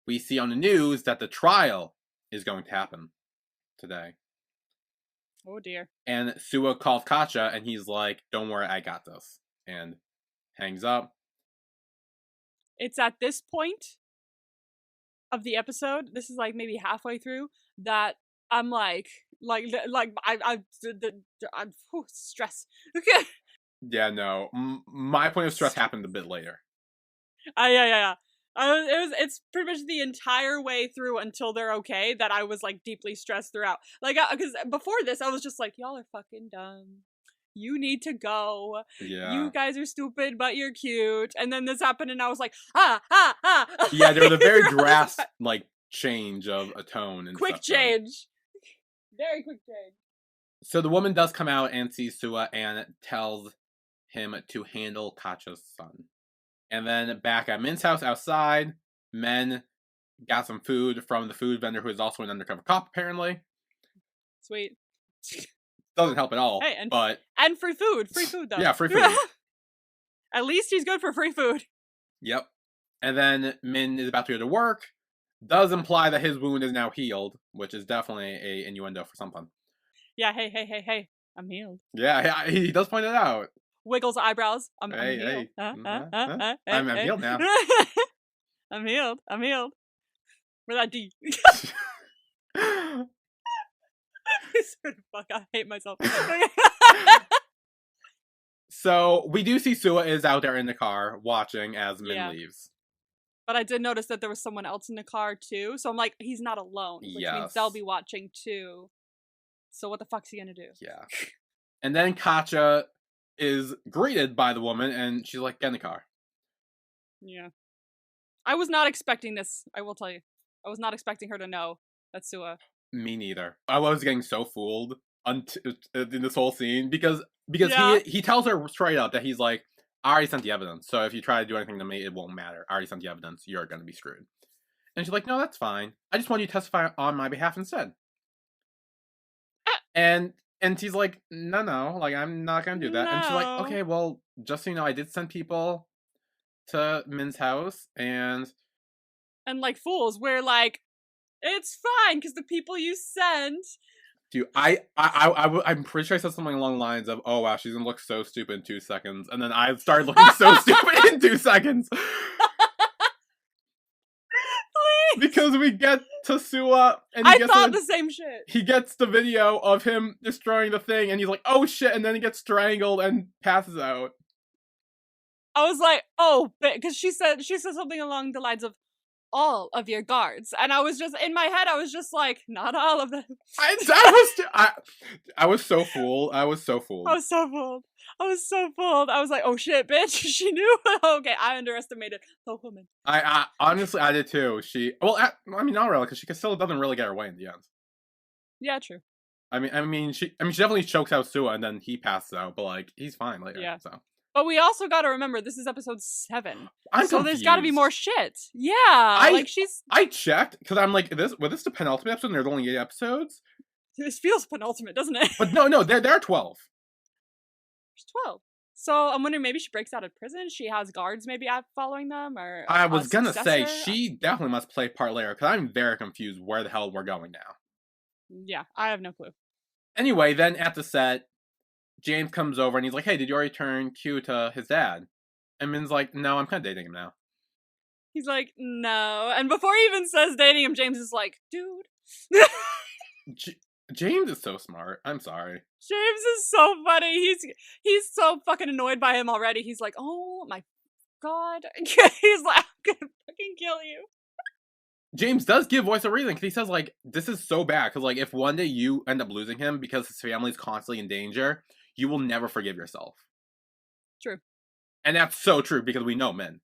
[SPEAKER 1] We see on the news that the trial is going to happen today.
[SPEAKER 2] Oh, dear.
[SPEAKER 1] And Sua calls Katja, and he's like, don't worry, I got this. And hangs up.
[SPEAKER 2] It's at this point of the episode, this is like maybe halfway through, that I'm like I'm stress. Okay.
[SPEAKER 1] Yeah, no. My point of stress happened a bit later.
[SPEAKER 2] Yeah. It's pretty much the entire way through until they're okay that I was like deeply stressed throughout. Like, because before this, I was just like, y'all are fucking dumb. You need to go.
[SPEAKER 1] Yeah.
[SPEAKER 2] You guys are stupid, but you're cute. And then this happened, and I was like,
[SPEAKER 1] Yeah, there was a very drastic, like, change of a tone and
[SPEAKER 2] quick change. Very quick change.
[SPEAKER 1] So the woman does come out and sees Sua and tells him to handle Katja's son. And then back at Min's house outside, Men got some food from the food vendor, who is also an undercover cop, apparently.
[SPEAKER 2] Sweet.
[SPEAKER 1] Doesn't help at all.
[SPEAKER 2] Hey, and free food. Free food, though.
[SPEAKER 1] Yeah, free food.
[SPEAKER 2] At least he's good for free food.
[SPEAKER 1] Yep. And then Min is about to go to work. Does imply that his wound is now healed, which is definitely a innuendo for something.
[SPEAKER 2] Yeah, hey, I'm healed.
[SPEAKER 1] Yeah, he does point it out.
[SPEAKER 2] Wiggles eyebrows. I'm
[SPEAKER 1] healed.
[SPEAKER 2] Hey.
[SPEAKER 1] I'm healed now.
[SPEAKER 2] I'm healed. Where's that D? Fuck, I hate myself.
[SPEAKER 1] So we do see Sua is out there in the car watching as Min leaves.
[SPEAKER 2] But I did notice that there was someone else in the car too. So I'm like, he's not alone, which means they'll be watching too. So what the fuck's he gonna do?
[SPEAKER 1] Yeah. And then Katja is greeted by the woman, and she's like, get in the car.
[SPEAKER 2] Yeah. I was not expecting this, I will tell you. I was not expecting her to know that's Sua.
[SPEAKER 1] Me neither. I was getting so fooled in this whole scene because he tells her straight up that he's like, I already sent the evidence, so if you try to do anything to me, it won't matter. I already sent the evidence. You're gonna be screwed. And she's like, no, that's fine. I just want you to testify on my behalf instead. And she's like, no, like, I'm not gonna do that. No. And she's like, okay, well, just so you know, I did send people to Min's house, and
[SPEAKER 2] like, fools, we're like, it's fine, because the people you sent...
[SPEAKER 1] Dude, I'm pretty sure I said something along the lines of, oh wow, she's gonna look so stupid in 2 seconds. And then I started looking so stupid in 2 seconds. Please. Because we get to Sua, and
[SPEAKER 2] I thought the same shit.
[SPEAKER 1] He gets the video of him destroying the thing, and he's like, oh shit, and then he gets strangled and passes out.
[SPEAKER 2] I was like, oh, because she said something along the lines of, all of your guards, and I was just in my head. I was just like, not all of them.
[SPEAKER 1] I was so fooled. I was so fooled.
[SPEAKER 2] I was like, oh shit, bitch, she knew. Okay, I underestimated the woman.
[SPEAKER 1] I honestly, I did too. I mean, not really, because she still doesn't really get her way in the end.
[SPEAKER 2] Yeah, true.
[SPEAKER 1] I mean, she definitely chokes out Sua, and then he passes out, but like, he's fine later. Yeah. So.
[SPEAKER 2] But we also got to remember, this is episode 7.
[SPEAKER 1] So
[SPEAKER 2] there's got to be more shit. Yeah. I
[SPEAKER 1] checked, because I'm like, was this the penultimate episode and there's only 8 episodes?
[SPEAKER 2] This feels penultimate, doesn't it?
[SPEAKER 1] But no, there are 12.
[SPEAKER 2] There's 12. So I'm wondering, maybe she breaks out of prison? She has guards maybe out following them? Or
[SPEAKER 1] I was going to say, she definitely must play part later, because I'm very confused where the hell we're going now.
[SPEAKER 2] Yeah, I have no clue.
[SPEAKER 1] Anyway, then at the set, James comes over and he's like, hey, did you already turn Q to his dad? And Min's like, no, I'm kind of dating him now.
[SPEAKER 2] He's like, no. And before he even says dating him, James is like, dude.
[SPEAKER 1] James is so smart. I'm sorry.
[SPEAKER 2] James is so funny. He's so fucking annoyed by him already. He's like, oh my god. He's like, I'm gonna fucking kill you.
[SPEAKER 1] James does give voice a reason, because he says, like, this is so bad, because, like, if one day you end up losing him because his family's constantly in danger, you will never forgive yourself.
[SPEAKER 2] True.
[SPEAKER 1] And that's so true, because we know men.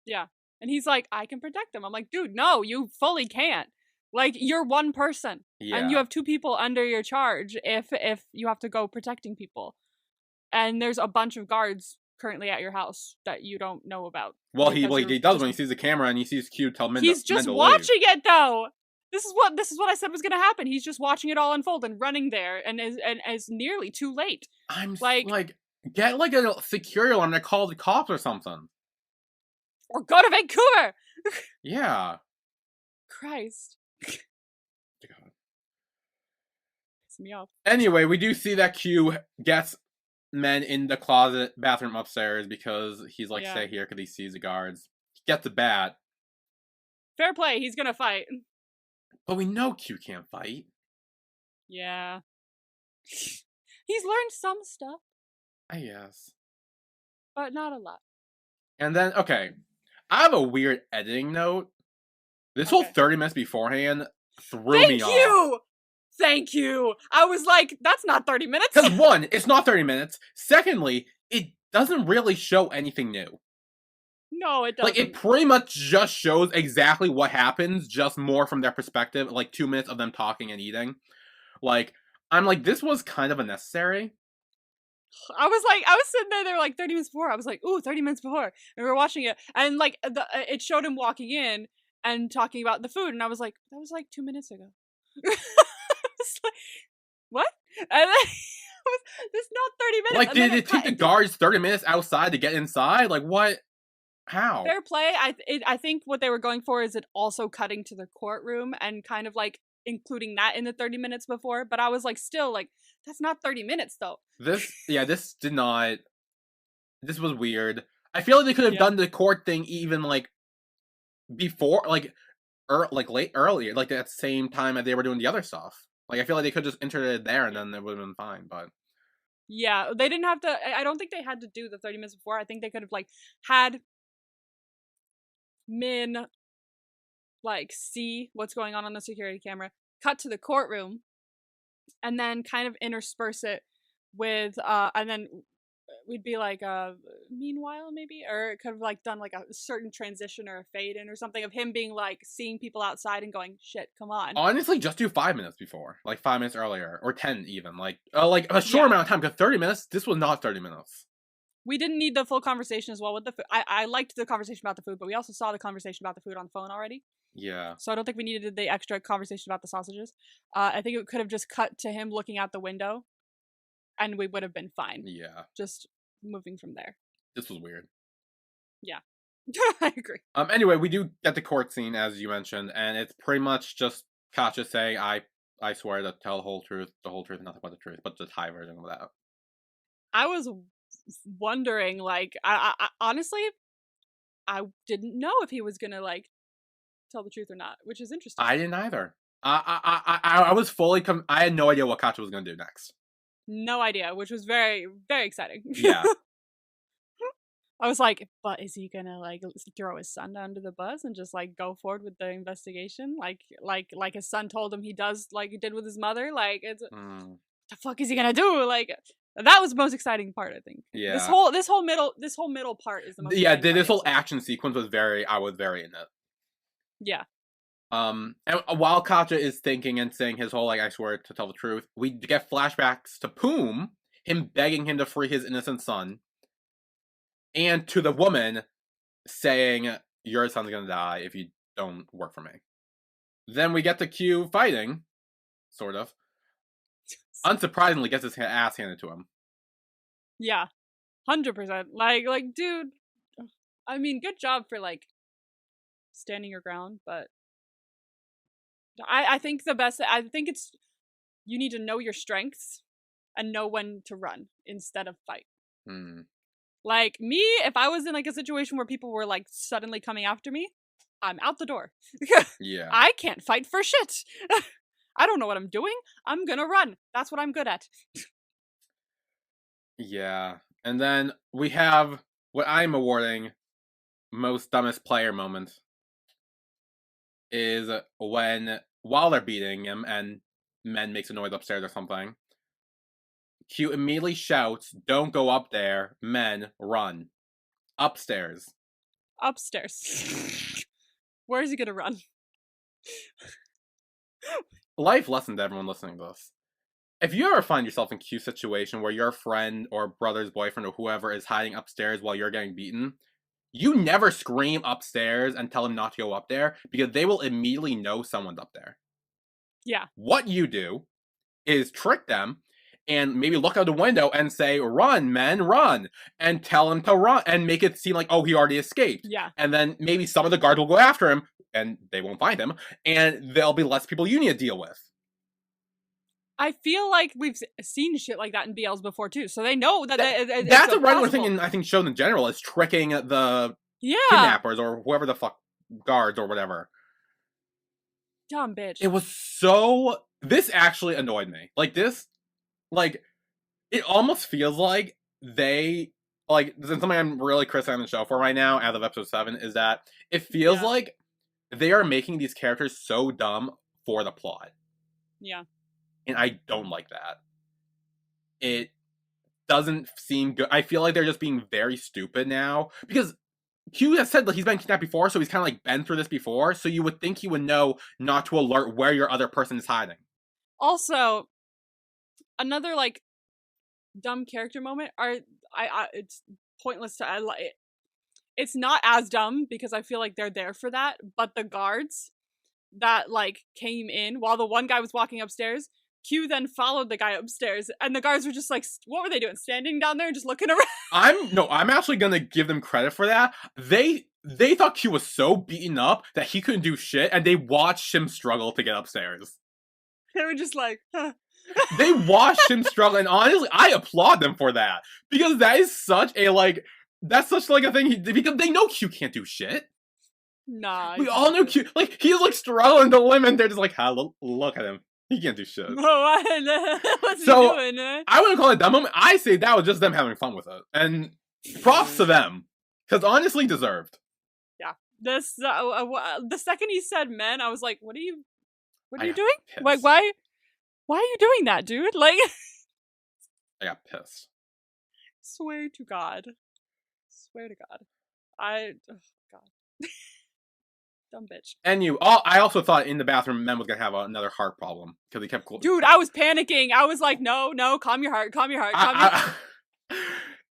[SPEAKER 2] Yeah. And he's like, I can protect him. I'm like, dude, no, you fully can't. Like, you're one person. Yeah. And you have 2 people under your charge if you have to go protecting people. And there's a bunch of guards currently at your house that you don't know about.
[SPEAKER 1] Well, he does when he sees the camera and he sees Q tell men.
[SPEAKER 2] He's just watching it though. This is what I said was gonna happen. He's just watching it all unfold and running there, and is nearly too late.
[SPEAKER 1] I'm like get like a security alarm to call the cops or something,
[SPEAKER 2] or go to Vancouver.
[SPEAKER 1] Yeah.
[SPEAKER 2] Christ. God. Piss me off.
[SPEAKER 1] Anyway, we do see that Q gets men in the closet bathroom upstairs because he's like, stay here, because he sees the guards. He gets a bat.
[SPEAKER 2] Fair play, he's gonna fight.
[SPEAKER 1] But we know Q can't fight.
[SPEAKER 2] Yeah. He's learned some stuff.
[SPEAKER 1] I guess.
[SPEAKER 2] But not a lot.
[SPEAKER 1] And then, okay, I have a weird editing note. This whole 30 minutes beforehand threw me off.
[SPEAKER 2] Thank you. I was like, that's not 30 minutes.
[SPEAKER 1] Because 1, it's not 30 minutes. Secondly, it doesn't really show anything new.
[SPEAKER 2] No, it doesn't.
[SPEAKER 1] Like, it pretty much just shows exactly what happens, just more from their perspective. Like, 2 minutes of them talking and eating. Like, I'm like, this was kind of unnecessary.
[SPEAKER 2] I was sitting there, they were like 30 minutes before. I was like, ooh, 30 minutes before. And we were watching it. And, like, it showed him walking in and talking about the food. And I was like, that was like 2 minutes ago. Like, what? And then it's not 30 minutes.
[SPEAKER 1] Like, did it take the guards 30 minutes outside to get inside? Like, what? How?
[SPEAKER 2] Fair play. I think what they were going for is it also cutting to the courtroom and kind of like including that in the 30 minutes before. But I was like, still like, that's not 30 minutes though.
[SPEAKER 1] This did not. This was weird. I feel like they could have done the court thing even like before, like, earlier, like at the same time as they were doing the other stuff. Like I feel like they could just entered it there and then it would have been fine. But
[SPEAKER 2] yeah, they didn't have to. I don't think they had to do the 30 minutes before. I think they could have like had Min like see what's going on the security camera, cut to the courtroom, and then kind of intersperse it with and then we'd be like meanwhile maybe, or it could have like done like a certain transition or a fade in or something of him being like seeing people outside and going, shit, come on.
[SPEAKER 1] Honestly, just do 5 minutes before, like 5 minutes earlier, or 10 even, like a short amount of time. Because 30 minutes, this was not 30 minutes.
[SPEAKER 2] We didn't need the full conversation as well with the food. I liked the conversation about the food, but we also saw the conversation about the food on the phone already.
[SPEAKER 1] Yeah.
[SPEAKER 2] So I don't think we needed the extra conversation about the sausages. I think it could have just cut to him looking out the window, and we would have been fine.
[SPEAKER 1] Yeah.
[SPEAKER 2] Just moving from there.
[SPEAKER 1] This was weird.
[SPEAKER 2] Yeah. I agree.
[SPEAKER 1] Anyway, we do get the court scene, as you mentioned, and it's pretty much just Katja saying, I swear to tell the whole truth, and nothing but the truth, but the Thai version of that.
[SPEAKER 2] I was wondering, like, I honestly, I didn't know if he was gonna, like, tell the truth or not, which is interesting.
[SPEAKER 1] I didn't either. I was fully I had no idea what Katja was gonna do next.
[SPEAKER 2] No idea, which was very, very exciting.
[SPEAKER 1] Yeah.
[SPEAKER 2] I was like, but is he gonna like throw his son under the bus and just like go forward with the investigation? Like his son told him he does, like he did with his mother? Like it's the fuck is he gonna do? Like that was the most exciking part, I think.
[SPEAKER 1] Yeah.
[SPEAKER 2] This whole middle part is the most
[SPEAKER 1] this whole action sequence was I was very in it.
[SPEAKER 2] Yeah.
[SPEAKER 1] And while Katja is thinking and saying his whole, like, I swear to tell the truth, we get flashbacks to Poom, him begging him to free his innocent son, and to the woman saying, your son's gonna die if you don't work for me. Then we get to Q fighting, sort of. Unsurprisingly, gets his ass handed to him.
[SPEAKER 2] Yeah. 100%. Like, dude, I mean, good job for, like, standing your ground, but I think it's, you need to know your strengths and know when to run instead of fight. Like me, if I was in like a situation where people were like suddenly coming after me, I'm out the door.
[SPEAKER 1] Yeah.
[SPEAKER 2] I can't fight for shit. I don't know what I'm doing. I'm gonna run. That's what I'm good at.
[SPEAKER 1] Yeah. And then we have what I'm awarding most dumbest player moment is when, while they're beating him and Men makes a noise upstairs or something, Q immediately shouts, don't go up there, Men, run. Upstairs.
[SPEAKER 2] Upstairs. Where is he gonna run?
[SPEAKER 1] Life lesson to everyone listening to this. If you ever find yourself in Q's situation where your friend or brother's boyfriend or whoever is hiding upstairs while you're getting beaten, you never scream upstairs and tell them not to go up there, because they will immediately know someone's up there.
[SPEAKER 2] Yeah.
[SPEAKER 1] What you do is trick them and maybe look out the window and say, run, Men, run, and tell him to run and make it seem like, oh, he already escaped.
[SPEAKER 2] Yeah.
[SPEAKER 1] And then maybe some of the guards will go after him and they won't find him, and there'll be less people you need to deal with.
[SPEAKER 2] I feel like we've seen shit like that in BLs before too, so they know that
[SPEAKER 1] that's a regular thing in, I think, shows in general, is tricking the kidnappers or whoever the fuck, guards or whatever.
[SPEAKER 2] Dumb bitch.
[SPEAKER 1] It was so... This actually annoyed me. Like, this... Like, it almost feels like they... Like, something I'm really criticizing the show for right now, as of episode 7, is that it feels like they are making these characters so dumb for the plot.
[SPEAKER 2] Yeah.
[SPEAKER 1] And I don't like that. It doesn't seem good. I feel like they're just being very stupid now. Because Q has said that he's been kidnapped before, so he's kind of like been through this before, so you would think he would know not to alert where your other person is hiding. Also,
[SPEAKER 2] another like dumb character moment it's pointless to it's not as dumb because I feel like they're there for that, but the guards that like came in while the one guy was walking upstairs, Q then followed the guy upstairs, and the guards were just like, what were they doing? Standing down there and just looking around?
[SPEAKER 1] I'm actually gonna give them credit for that. They thought Q was so beaten up that he couldn't do shit, and they watched him struggle to get upstairs.
[SPEAKER 2] They were just like, huh.
[SPEAKER 1] They watched him struggle, and honestly, I applaud them for that. Because that is such a, like, that's such, like, a thing, because they know Q can't do shit.
[SPEAKER 2] Nah.
[SPEAKER 1] We all know Q, like, he's, like, struggling to limit, they're just like, look at him. He can't do shit.
[SPEAKER 2] What's he doing, eh?
[SPEAKER 1] I wouldn't call it that moment. I say that was just them having fun with it. And props to them. Because honestly, deserved.
[SPEAKER 2] Yeah. This, the second he said men, I was like, what are you doing?
[SPEAKER 1] Pissed.
[SPEAKER 2] Like, why are you doing that, dude? Like,
[SPEAKER 1] I got pissed.
[SPEAKER 2] Swear to God. Oh, God. Dumb bitch.
[SPEAKER 1] And I also thought in the bathroom, men was gonna have another heart problem because he kept.
[SPEAKER 2] Dude, I was panicking. I was like, no, calm your heart.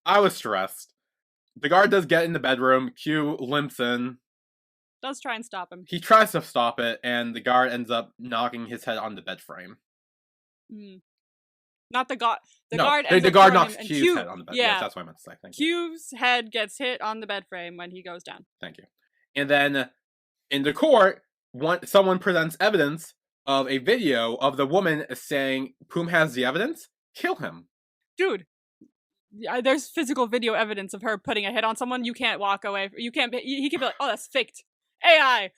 [SPEAKER 1] I was stressed. The guard does get in the bedroom. Q limps in.
[SPEAKER 2] Does try and stop him.
[SPEAKER 1] He tries to stop it, and the guard ends up knocking his head on the bed frame.
[SPEAKER 2] Not the guard. The
[SPEAKER 1] guard knocks Q's head on the bed. Yeah, yes, that's what I meant to say. Thank you.
[SPEAKER 2] Q's head gets hit on the bed frame when he goes down.
[SPEAKER 1] Thank you. And then in the court, someone presents evidence of a video of the woman saying, "Poom has the evidence. Kill him."
[SPEAKER 2] Dude, there's physical video evidence of her putting a hit on someone. You can't walk away. You can't. He can be like, "Oh, that's faked AI."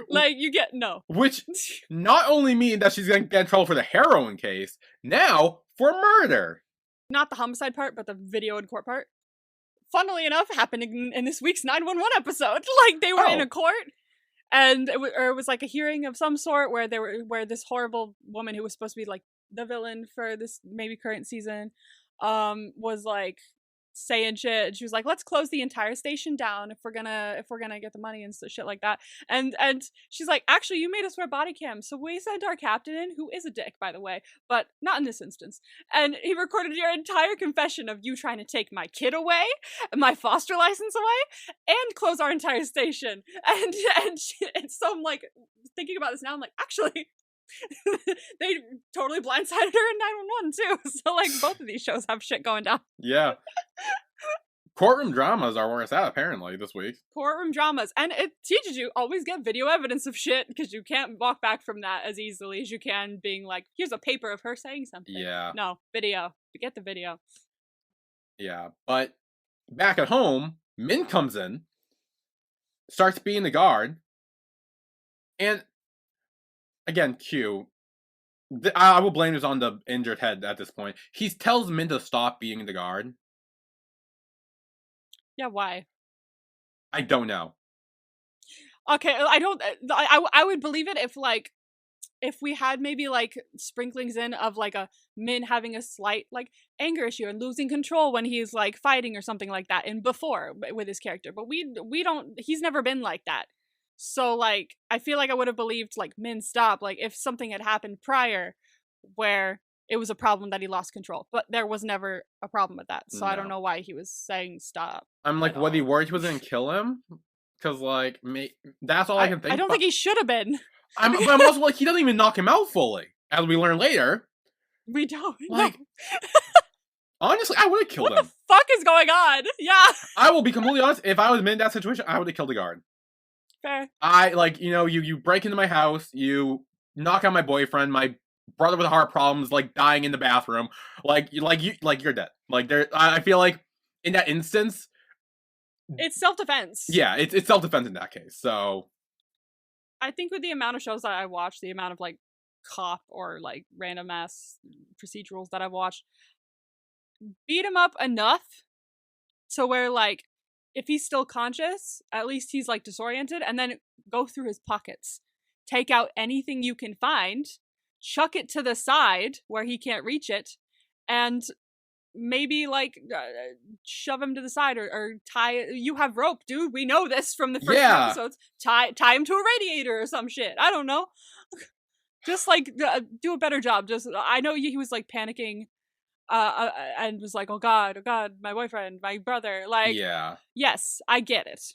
[SPEAKER 2] Like, you get no.
[SPEAKER 1] Which not only mean that she's gonna get in trouble for the heroin case, now for murder.
[SPEAKER 2] Not the homicide part, but the video in court part. Funnily enough, happened in this week's 911 episode. Like, they were in a court, and it was like a hearing of some sort where this horrible woman who was supposed to be like the villain for this maybe current season, was like saying shit. She was like, let's close the entire station down if we're gonna get the money and shit like that. And she's like, actually, you made us wear body cams, so we sent our captain in, who is a dick, by the way, but not in this instance. And he recorded your entire confession of you trying to take my kid away, my foster license away, and close our entire station. And so I'm like thinking about this now. I'm like, actually, they totally blindsided her in 911 too. So like, both of these shows have shit going down.
[SPEAKER 1] Yeah. Courtroom dramas are where it's at, apparently, this week.
[SPEAKER 2] Courtroom dramas. And it teaches you, always get video evidence of shit, because you can't walk back from that as easily as you can being like, here's a paper of her saying something.
[SPEAKER 1] Yeah.
[SPEAKER 2] No, video. Get the video.
[SPEAKER 1] Yeah, but back at home, Min comes in, starts being the guard, and again, Q, I will blame this on the injured head at this point. He tells Min to stop being the guard.
[SPEAKER 2] Yeah, why?
[SPEAKER 1] I don't know.
[SPEAKER 2] Okay, I would believe it if we had maybe like sprinklings in of like a Min having a slight like anger issue and losing control when he's like fighting or something like that in before with his character. But we don't, he's never been like that. So like, I feel like I would have believed like Min stop, like if something had happened prior where it was a problem that he lost control, but there was never a problem with that. So no. I don't know why he was saying stop.
[SPEAKER 1] I'm like, was he worried he was going to kill him? Because like, that's all I can think.
[SPEAKER 2] I don't think he should have been.
[SPEAKER 1] I'm also like, he doesn't even knock him out fully, as we learn later.
[SPEAKER 2] We don't.
[SPEAKER 1] Like, honestly, I would have killed him.
[SPEAKER 2] What the fuck is going on? Yeah.
[SPEAKER 1] I will be completely honest. If I was in that situation, I would have killed the guard.
[SPEAKER 2] Fair.
[SPEAKER 1] You break into my house, you knock out my boyfriend, my brother with heart problems, like dying in the bathroom, you're dead. Like I feel like in that instance,
[SPEAKER 2] it's self-defense.
[SPEAKER 1] Yeah, it's self-defense in that case. So
[SPEAKER 2] I think with the amount of shows that I watch, the amount of like cop or like random ass procedurals that I've watched, beat him up enough so where like if he's still conscious, at least he's like disoriented, and then go through his pockets, take out anything you can find, chuck it to the side where he can't reach it, and maybe like shove him to the side or tie. You have rope, dude. We know this from the first episodes. Tie him to a radiator or some shit. I don't know. Just like do a better job. Just I know he was like panicking. And was like, oh god, my boyfriend, my brother, like, yeah, yes, I get it,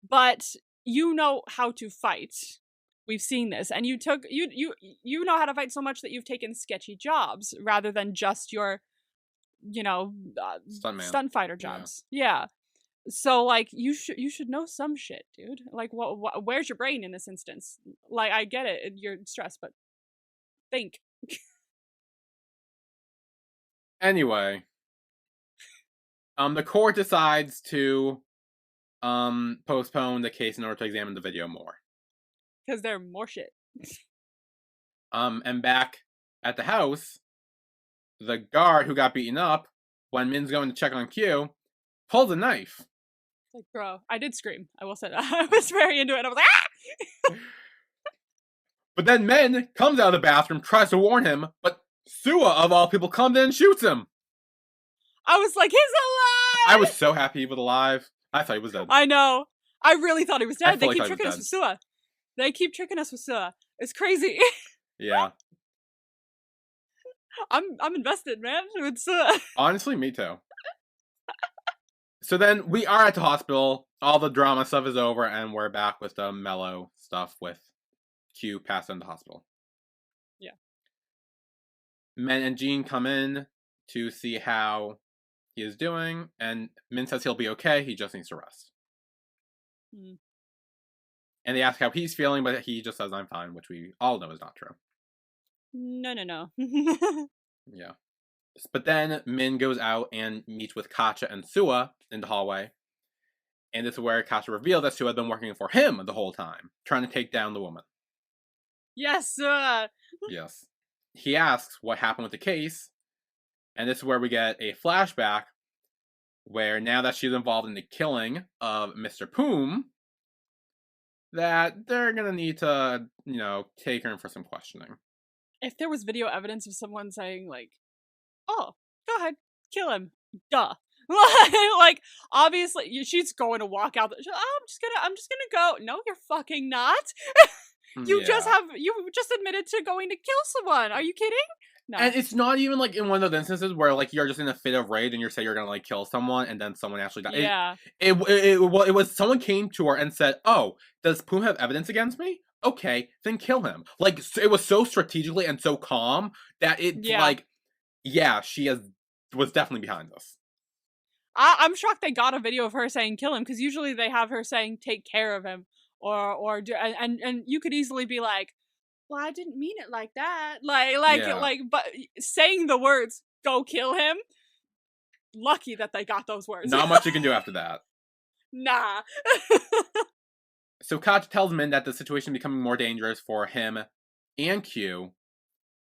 [SPEAKER 2] but you know how to fight. We've seen this, and you know how to fight so much that you've taken sketchy jobs rather than just your, stunt fighter jobs. Yeah. So like you should know some shit, dude. Like where's your brain in this instance? Like I get it, you're stressed, but think.
[SPEAKER 1] Anyway, the court decides to postpone the case in order to examine the video more.
[SPEAKER 2] Because they're more shit.
[SPEAKER 1] And back at the house, the guard who got beaten up when Min's going to check on Q pulls a knife.
[SPEAKER 2] Like, bro, I did scream. I will say that. I was very into it. I was like, ah!
[SPEAKER 1] But then Min comes out of the bathroom, tries to warn him, but Sua, of all people, comes in and shoots him.
[SPEAKER 2] I was like, he's alive!
[SPEAKER 1] I was so happy he was alive. I thought he was dead.
[SPEAKER 2] I know. I really thought he was dead. They keep tricking us with Sua. They keep tricking us with Sua. It's crazy.
[SPEAKER 1] Yeah.
[SPEAKER 2] I'm invested, man, with Sua.
[SPEAKER 1] Honestly, me too. So then we are at the hospital. All the drama stuff is over, and we're back with the mellow stuff with Q passed in the hospital.
[SPEAKER 2] Yeah.
[SPEAKER 1] Min and Jean come in to see how he is doing, and Min says he'll be okay, he just needs to rest. And they ask how he's feeling, but he just says, I'm fine, which we all know is not true.
[SPEAKER 2] No.
[SPEAKER 1] Yeah. But then Min goes out and meets with Katja and Sua in the hallway. And this is where Katja reveals that Sua had been working for him the whole time, trying to take down the woman.
[SPEAKER 2] Yes,
[SPEAKER 1] Yes. He asks what happened with the case, and this is where we get a flashback where now that she's involved in the killing of Mr. Poom, that they're gonna need to, take her in for some questioning.
[SPEAKER 2] If there was video evidence of someone saying, like, oh, go ahead, kill him, duh. Like, obviously, she's going to walk out. I'm just gonna go. No, you're fucking not. You just admitted to going to kill someone. Are you kidding? No.
[SPEAKER 1] And it's not even like in one of those instances where like you're just in a fit of rage and you say you're gonna like kill someone and then someone actually dies.
[SPEAKER 2] Yeah.
[SPEAKER 1] It was someone came to her and said, "Oh, does Poom have evidence against me? Okay, then kill him." Like it was so strategically and so calm that it's like, yeah, was definitely behind this.
[SPEAKER 2] I'm shocked they got a video of her saying kill him, because usually they have her saying take care of him or do, and you could easily be like, well, I didn't mean it like that. But saying the words go kill him, lucky that they got those words.
[SPEAKER 1] Not much you can do after that.
[SPEAKER 2] Nah.
[SPEAKER 1] So Katja tells Min that the situation is becoming more dangerous for him and Q,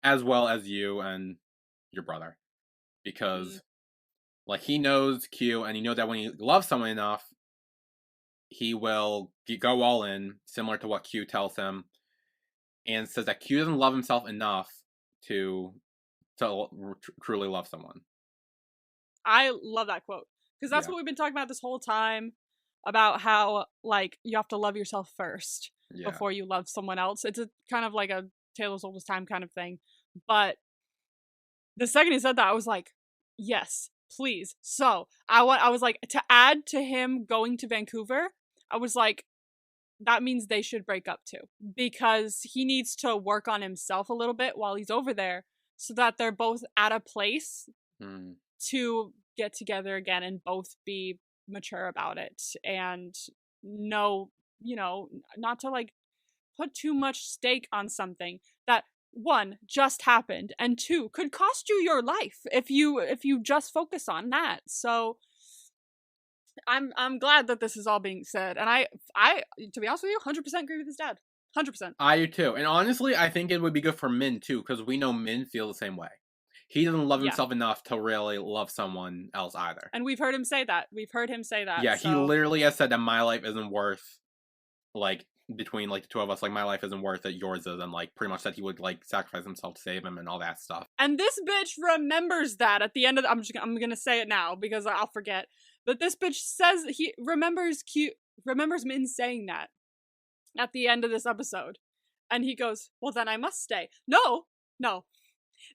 [SPEAKER 1] as well as you and your brother. Because, like, he knows Q, and he knows that when he loves someone enough, he will go all in, similar to what Q tells him, and says that Q doesn't love himself enough to truly love someone.
[SPEAKER 2] I love that quote, because that's what we've been talking about this whole time, about how, like, you have to love yourself first before you love someone else. It's a kind of like a Taylor's Oldest Time kind of thing. But the second he said that, I was like, yes, please. So I was like, to add to him going to Vancouver, I was like, that means they should break up too, because he needs to work on himself a little bit while he's over there, so that they're both at a place to get together again and both be mature about it and know, not to like put too much stake on something that, one, just happened, and two, could cost you your life if you just focus on that. So I'm glad that this is all being said, and I to be honest with you, 100% agree with his dad. 100%.
[SPEAKER 1] I do too, and honestly, I think it would be good for Min too, because we know Min feels the same way. He doesn't love himself enough to really love someone else either.
[SPEAKER 2] And we've heard him say that.
[SPEAKER 1] Yeah, so. He literally has said that my life isn't worth, like, between, like, the two of us, like, my life isn't worth it, yours is, and, like, pretty much that he would, like, sacrifice himself to save him and all that stuff.
[SPEAKER 2] And this bitch remembers that at the end of I'm gonna say it now, because I'll forget. But this bitch says he remembers Min saying that at the end of this episode. And he goes, well, then I must stay. No.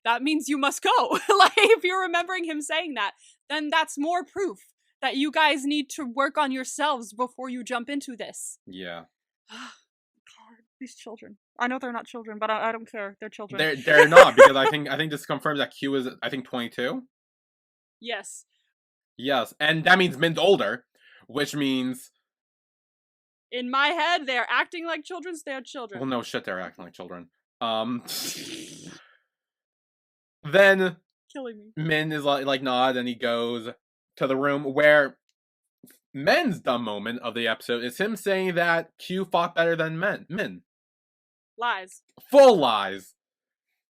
[SPEAKER 2] That means you must go. Like, if you're remembering him saying that, then that's more proof that you guys need to work on yourselves before you jump into this.
[SPEAKER 1] Yeah.
[SPEAKER 2] These children. I know they're not children, but I don't care. They're children.
[SPEAKER 1] They're not, because I think this confirms that Q is, I think, 22.
[SPEAKER 2] Yes.
[SPEAKER 1] Yes, and that means Min's older, which means,
[SPEAKER 2] in my head, they're acting like children, so they're children.
[SPEAKER 1] well, no shit, they're acting like children. Then
[SPEAKER 2] killing me.
[SPEAKER 1] Min is like nod, and he goes to the room where Min's dumb moment of the episode is him saying that Q fought better than Min.
[SPEAKER 2] Lies.
[SPEAKER 1] Full lies.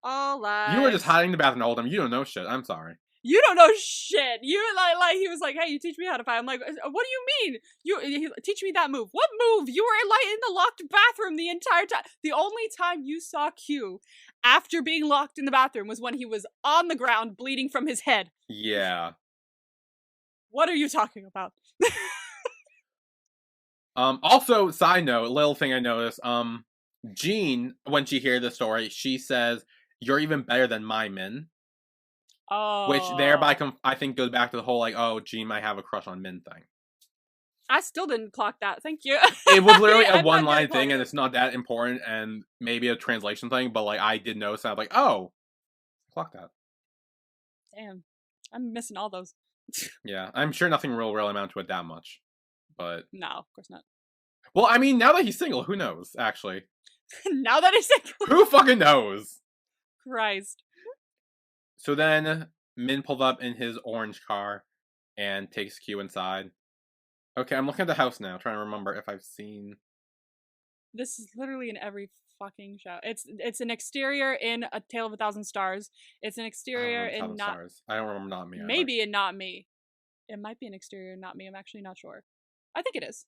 [SPEAKER 2] All lies.
[SPEAKER 1] You were just hiding in the bathroom all the time. You don't know shit. I'm sorry.
[SPEAKER 2] You don't know shit. You like he was like, hey, you teach me how to fight. I'm like, what do you mean? You teach me that move. What move? You were like in the locked bathroom the entire time. The only time you saw Q after being locked in the bathroom was when he was on the ground bleeding from his head.
[SPEAKER 1] Yeah.
[SPEAKER 2] What are you talking about?
[SPEAKER 1] Also, side note, little thing I noticed, Jean, when she hears the story, she says, "You're even better than my Min."
[SPEAKER 2] Oh.
[SPEAKER 1] Which thereby, I think, goes back to the whole, like, oh, Jean might have a crush on Min thing.
[SPEAKER 2] I still didn't clock that. Thank you.
[SPEAKER 1] It was literally a one-line thing, and it's not that important, and maybe a translation thing, but, like, I did notice, and I was like, oh, clock that.
[SPEAKER 2] Damn. I'm missing all those.
[SPEAKER 1] Yeah, I'm sure nothing will really amount to it that much, but...
[SPEAKER 2] No, of course not.
[SPEAKER 1] Well, I mean, now that he's single, who knows, actually?
[SPEAKER 2] Now that he's single?
[SPEAKER 1] Who fucking knows?
[SPEAKER 2] Christ.
[SPEAKER 1] So then, Min pulls up in his orange car and takes Q inside. Okay, I'm looking at the house now, trying to remember if I've seen...
[SPEAKER 2] This is literally in every fucking show. It's an exterior in A Tale of a Thousand Stars. It's an exterior in Not...
[SPEAKER 1] Stars. I don't remember Not Me.
[SPEAKER 2] Maybe in Not Me. It might be an exterior in Not Me. I'm actually not sure. I think it is.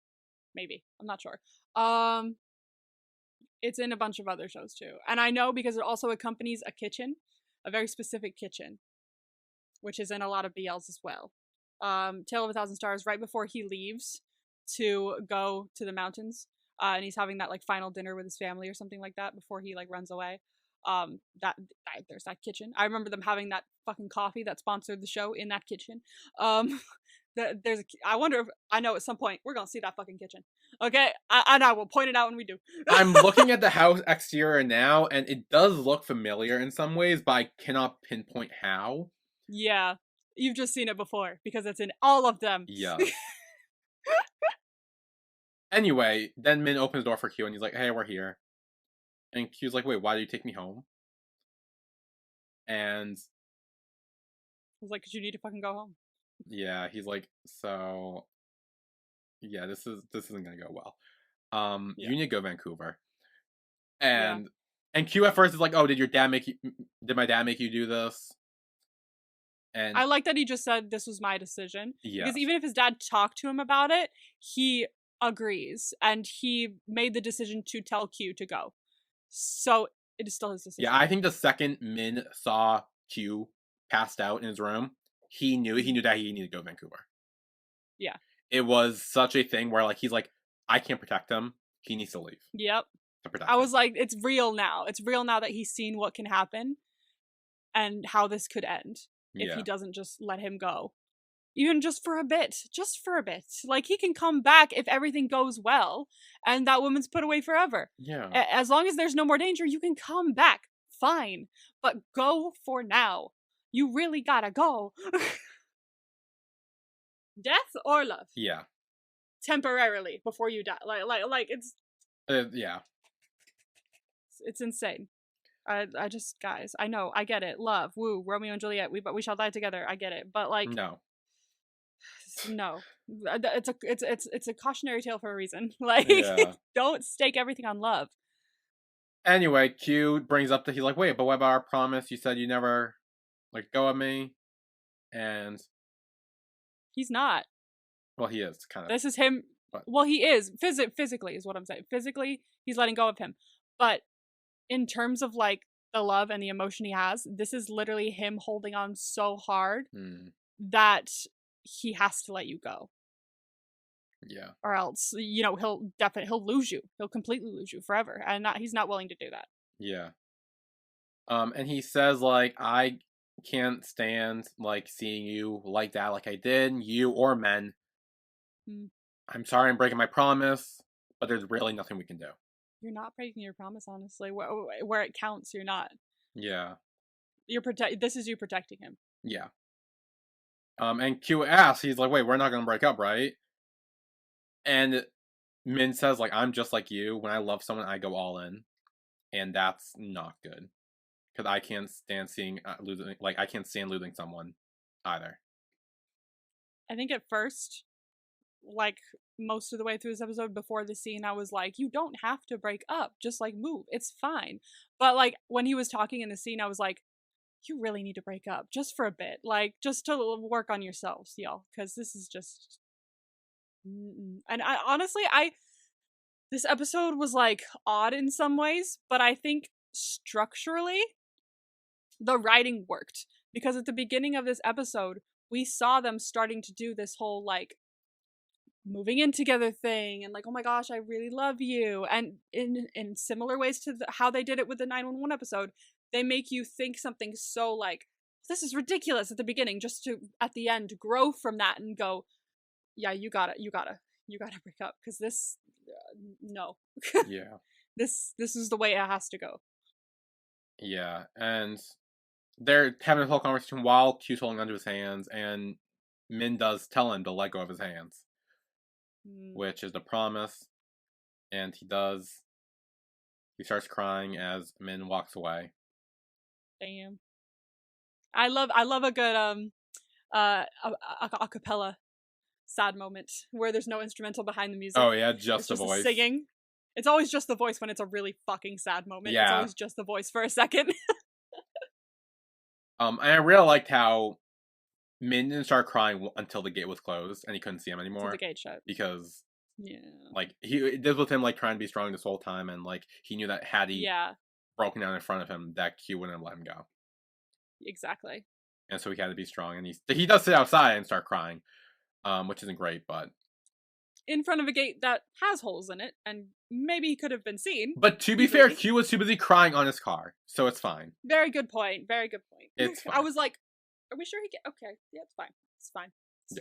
[SPEAKER 2] Maybe. I'm not sure. It's in a bunch of other shows too. And I know because it also accompanies a kitchen. A very specific kitchen, which is in a lot of BLs as well. Tale of a Thousand Stars, right before he leaves to go to the mountains, and he's having that like final dinner with his family or something like that before he like runs away. There's that kitchen. I remember them having that fucking coffee that sponsored the show in that kitchen. I wonder if, I know at some point we're gonna see that fucking kitchen. Okay, and I will point it out when we do.
[SPEAKER 1] I'm looking at the house exterior now, and it does look familiar in some ways, but I cannot pinpoint how.
[SPEAKER 2] Yeah, you've just seen it before because it's in all of them.
[SPEAKER 1] Yeah. Anyway, then Min opens the door for Q, and he's like, "Hey, we're here." And Q's like, "Wait, why do you take me home?" And
[SPEAKER 2] I was like, "Cause you need to fucking go home."
[SPEAKER 1] Yeah, he's like, "So, yeah, this isn't gonna go well. You need to go to Vancouver." And Q at first is like, "Oh, did my dad make you do this?" And
[SPEAKER 2] I like that he just said this was my decision.
[SPEAKER 1] Yeah.
[SPEAKER 2] Because even if his dad talked to him about it, he agrees, and he made the decision to tell Q to go. So it is still his decision.
[SPEAKER 1] Yeah, I think the second Min saw Q passed out in his room, he knew that he needed to go to Vancouver.
[SPEAKER 2] Yeah.
[SPEAKER 1] It was such a thing where, like, he's like, I can't protect him. He needs to leave.
[SPEAKER 2] Yep.
[SPEAKER 1] To protect
[SPEAKER 2] I
[SPEAKER 1] him.
[SPEAKER 2] was like, it's real now. It's real now that he's seen what can happen and how this could end if he doesn't just let him go. Even just for a bit. Just for a bit. Like, he can come back if everything goes well and that woman's put away forever.
[SPEAKER 1] Yeah.
[SPEAKER 2] As long as there's no more danger, you can come back. Fine. But go for now. You really gotta go. Death or love?
[SPEAKER 1] Yeah.
[SPEAKER 2] Temporarily before you die. Like it's
[SPEAKER 1] yeah.
[SPEAKER 2] It's insane. I just, guys, I know, I get it. Love, woo, Romeo and Juliet, we shall die together. I get it. But like
[SPEAKER 1] No.
[SPEAKER 2] It's a cautionary tale for a reason. Like don't stake everything on love.
[SPEAKER 1] Anyway, Q brings up that he's like, "Wait, but what about our promise? You said you never like go at me." And
[SPEAKER 2] he's not.
[SPEAKER 1] Well, he is kind of.
[SPEAKER 2] This is him. But... Well, he is physically is what I'm saying. Physically, he's letting go of him. But in terms of like the love and the emotion he has, this is literally him holding on so hard that he has to let you go.
[SPEAKER 1] Yeah.
[SPEAKER 2] Or else, he'll lose you. He'll completely lose you forever, and he's not willing to do that.
[SPEAKER 1] Yeah. And he says like, I can't stand like seeing you like that, like I did, you or men. I'm sorry I'm breaking my promise, but there's really nothing we can do.
[SPEAKER 2] You're not breaking your promise, honestly. Where it counts, you're not.
[SPEAKER 1] Yeah.
[SPEAKER 2] This is you protecting him.
[SPEAKER 1] Yeah. And Q asks, he's like, wait, we're not gonna break up, right? And Min says, like, I'm just like you. When I love someone, I go all in. And that's not good. Because I can't stand losing, like, I can't stand losing someone either.
[SPEAKER 2] I think at first, like, most of the way through this episode before the scene, I was like, you don't have to break up. Just, like, move. It's fine. But, like, when he was talking in the scene, I was like, you really need to break up just for a bit. Like, just to work on yourselves, y'all. Because this is just... And I honestly, this episode was, like, odd in some ways, but I think structurally, the writing worked. Because at the beginning of this episode, we saw them starting to do this whole, like, moving in together thing, and like, oh my gosh, I really love you. And in similar ways to how they did it with the 911 episode, they make you think something so, like, this is ridiculous at the beginning, just to, at the end, grow from that and go, yeah, you gotta break up, because this, no.
[SPEAKER 1] Yeah.
[SPEAKER 2] This is the way it has to go.
[SPEAKER 1] Yeah, and they're having a whole conversation while Q's holding onto his hands, and Min does tell him to let go of his hands, which is the promise, and he does. He starts crying as Min walks away.
[SPEAKER 2] Damn. I love a good a cappella sad moment where there's no instrumental behind the music.
[SPEAKER 1] Oh yeah, just the voice.
[SPEAKER 2] Singing. It's always just the voice when it's a really fucking sad moment.
[SPEAKER 1] Yeah.
[SPEAKER 2] It's always just the voice for a second.
[SPEAKER 1] And I really liked how Min didn't start crying until the gate was closed and he couldn't see him anymore.
[SPEAKER 2] Until the gate shut.
[SPEAKER 1] Because
[SPEAKER 2] yeah,
[SPEAKER 1] like this was him like trying to be strong this whole time, and like he knew that had he broken down in front of him, that Q wouldn't have let him go.
[SPEAKER 2] Exactly.
[SPEAKER 1] And so he had to be strong, and he does sit outside and start crying, which isn't great, but
[SPEAKER 2] in front of a gate that has holes in it, and maybe he could have been seen.
[SPEAKER 1] But to be fair, Q was too busy crying on his car, so it's fine.
[SPEAKER 2] Very good point. Very good point.
[SPEAKER 1] It's fine.
[SPEAKER 2] I was like, are we sure he get... Okay, yeah, it's fine. It's fine. It's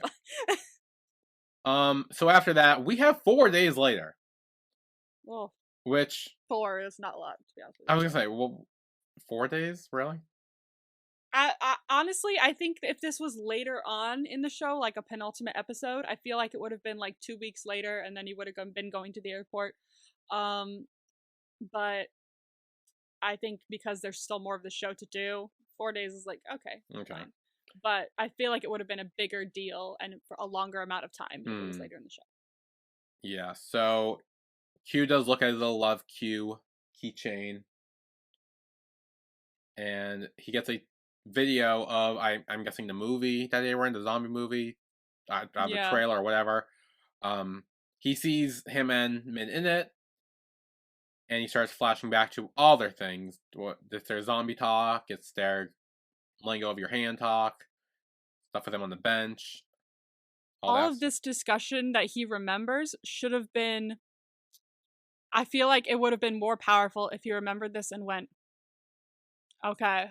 [SPEAKER 1] fine. So after that, we have 4 days later.
[SPEAKER 2] Well,
[SPEAKER 1] which
[SPEAKER 2] 4 is not a lot, to be honest with you.
[SPEAKER 1] I was gonna say, well, 4 days, really?
[SPEAKER 2] I honestly, I think if this was later on in the show, like a penultimate episode, I feel like it would have been like 2 weeks later, and then he would have been going to the airport. But I think because there's still more of the show to do, 4 days is like, okay. Fine. But I feel like it would have been a bigger deal and for a longer amount of time if it was later in the show.
[SPEAKER 1] Yeah, so Q does look at his little Love Q keychain, and he gets a video of, I'm guessing, the movie that they were in, the zombie movie, the trailer or whatever. He sees him and Min in it, and he starts flashing back to all their things. It's their zombie talk, it's their letting go of your hand talk, stuff with them on the bench.
[SPEAKER 2] All of this discussion that he remembers should have been... I feel like it would have been more powerful if he remembered this and went, okay,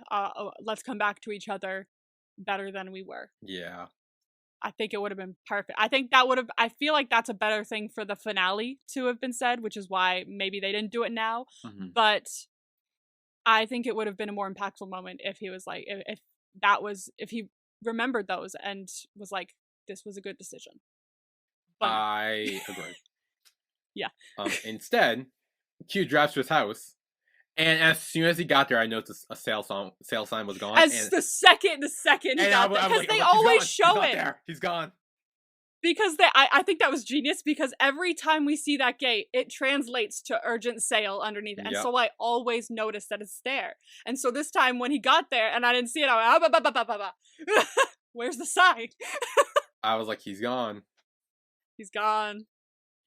[SPEAKER 2] let's come back to each other better than we were.
[SPEAKER 1] Yeah.
[SPEAKER 2] I think it would have been perfect. I think that would have... I feel like that's a better thing for the finale to have been said, which is why maybe they didn't do it now. But I think it would have been a more impactful moment if he was like... If he remembered those and was like, this was a good decision.
[SPEAKER 1] But I agree.
[SPEAKER 2] Yeah.
[SPEAKER 1] Instead, Q drives to his house, and as soon as he got there, I noticed a sale sign was gone.
[SPEAKER 2] The second he got there, because they always show it.
[SPEAKER 1] He's gone.
[SPEAKER 2] Because I think that was genius, because every time we see that gate, it translates to urgent sale underneath it. And so I always notice that it's there. And so this time when he got there and I didn't see it, I went, where's the sign?
[SPEAKER 1] I was like, he's gone.
[SPEAKER 2] He's gone.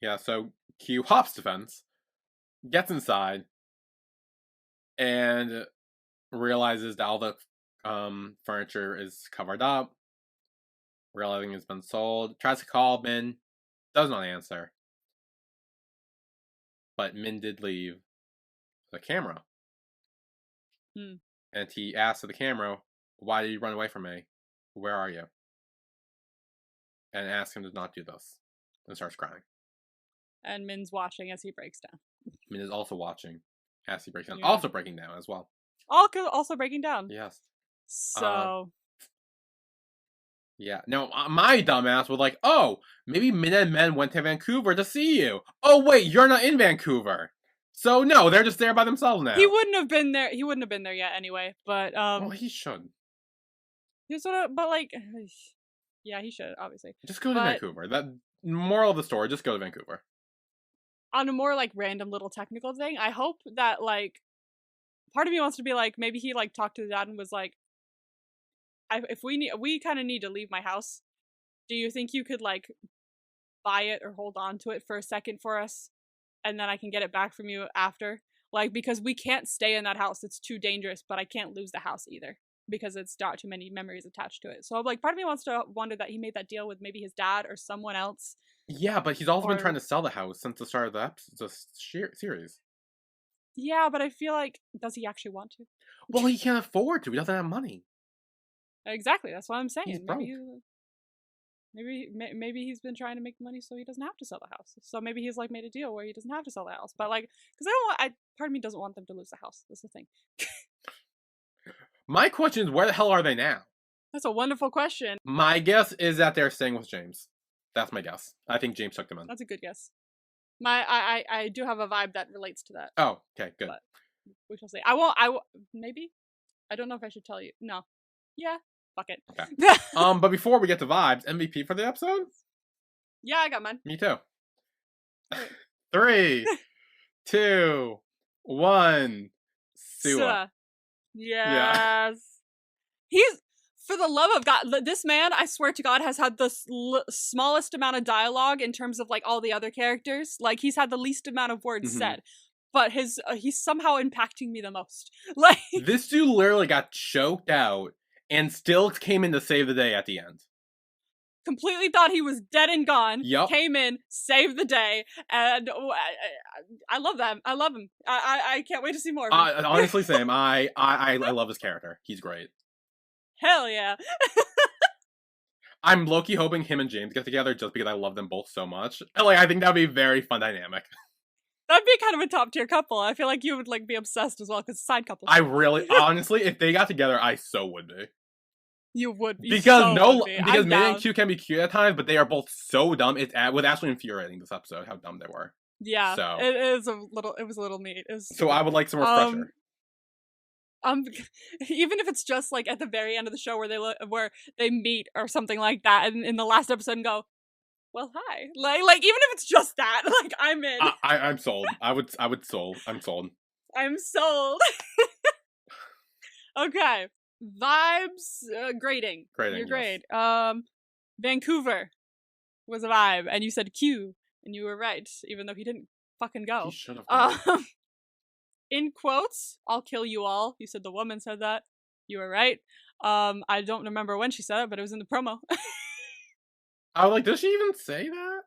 [SPEAKER 1] Yeah, so Q hops the fence, gets inside, and realizes that all the furniture is covered up. Realizing it's been sold, tries to call Min, does not answer. But Min did leave the camera. And he asks the camera, why did you run away from me? Where are you? And asks him to not do this. And starts crying.
[SPEAKER 2] And Min's watching as he breaks down.
[SPEAKER 1] Min is also watching. Cassie breaks down.
[SPEAKER 2] Yeah.
[SPEAKER 1] Also breaking down as well.
[SPEAKER 2] Also breaking down.
[SPEAKER 1] Yes.
[SPEAKER 2] So.
[SPEAKER 1] Yeah. Now, my dumbass was like, oh, maybe Min and Men went to Vancouver to see you. Oh, wait, you're not in Vancouver. So, no, they're just there by themselves now.
[SPEAKER 2] He wouldn't have been there. He wouldn't have been there yet anyway, but,
[SPEAKER 1] Well, he should.
[SPEAKER 2] He sort of, but, like, yeah, he should, obviously.
[SPEAKER 1] Just go to Vancouver. That moral of the story, just go to Vancouver.
[SPEAKER 2] On a more, like, random little technical thing, I hope that, like, part of me wants to be like, maybe he, like, talked to the dad and was like, if we kind of need to leave my house. Do you think you could, like, buy it or hold on to it for a second for us? And then I can get it back from you after? Like, because we can't stay in that house. It's too dangerous, but I can't lose the house either. Because it's got too many memories attached to it. So, like, part of me wants to wonder that he made that deal with maybe his dad or someone else.
[SPEAKER 1] Yeah, but he's also been trying to sell the house since the start of the series.
[SPEAKER 2] Yeah, but I feel like, does he actually want to?
[SPEAKER 1] Well, he can't afford to. He doesn't have money.
[SPEAKER 2] Exactly, that's what I'm saying.
[SPEAKER 1] He's broke.
[SPEAKER 2] Maybe he's been trying to make money so he doesn't have to sell the house. So maybe he's, like, made a deal where he doesn't have to sell the house. But, like, because part of me doesn't want them to lose the house. That's the thing.
[SPEAKER 1] My question is, where the hell are they now?
[SPEAKER 2] That's a wonderful question.
[SPEAKER 1] My guess is that they're staying with James. That's my guess. I think James took them in.
[SPEAKER 2] That's a good guess. I do have a vibe that relates to that.
[SPEAKER 1] Oh, okay, good.
[SPEAKER 2] But we shall see. Maybe? I don't know if I should tell you. No. Yeah. Fuck it.
[SPEAKER 1] Okay. But before we get to vibes, MVP for the episode?
[SPEAKER 2] Yeah, I got mine.
[SPEAKER 1] Me too. 3, 2, 1. Sua.
[SPEAKER 2] Yes.
[SPEAKER 1] Yeah.
[SPEAKER 2] He's, for the love of God, this man, I swear to God, has had the smallest amount of dialogue in terms of, like, all the other characters. Like, he's had the least amount of words said. But he's somehow impacting me the most. Like,
[SPEAKER 1] this dude literally got choked out and still came in to save the day at the end.
[SPEAKER 2] Completely thought he was dead and gone.
[SPEAKER 1] Yep.
[SPEAKER 2] Came in, saved the day, and I love that. I love him. I can't wait to see more of him.
[SPEAKER 1] Honestly, Sam, I love his character. He's great.
[SPEAKER 2] Hell yeah.
[SPEAKER 1] I'm low-key hoping him and James get together just because I love them both so much. Like, I think that would be a very fun dynamic.
[SPEAKER 2] That'd be kind of a top-tier couple. I feel like you would, like, be obsessed as well, because side couple.
[SPEAKER 1] I really, honestly, if they got together, I so would be.
[SPEAKER 2] You would be.
[SPEAKER 1] Because
[SPEAKER 2] so
[SPEAKER 1] because Min and Q can be cute at times, but they are both so dumb. It was absolutely infuriating this episode how dumb they were.
[SPEAKER 2] Yeah,
[SPEAKER 1] so
[SPEAKER 2] it was a little neat.
[SPEAKER 1] So I would like some refresher.
[SPEAKER 2] Even if it's just, like, at the very end of the show where they meet or something like that, and in the last episode and go, well, hi. Like even if it's just that, like, I'm in.
[SPEAKER 1] I'm sold. I'm sold.
[SPEAKER 2] I'm sold. Okay. Vibes, grading. Your grade. Yes. Vancouver was a vibe, and you said Q, and you were right, even though he didn't fucking go.
[SPEAKER 1] He should have.
[SPEAKER 2] In quotes, I'll kill you all. You said the woman said that. You were right. I don't remember when she said it, but it was in the promo.
[SPEAKER 1] I was like, does she even say that?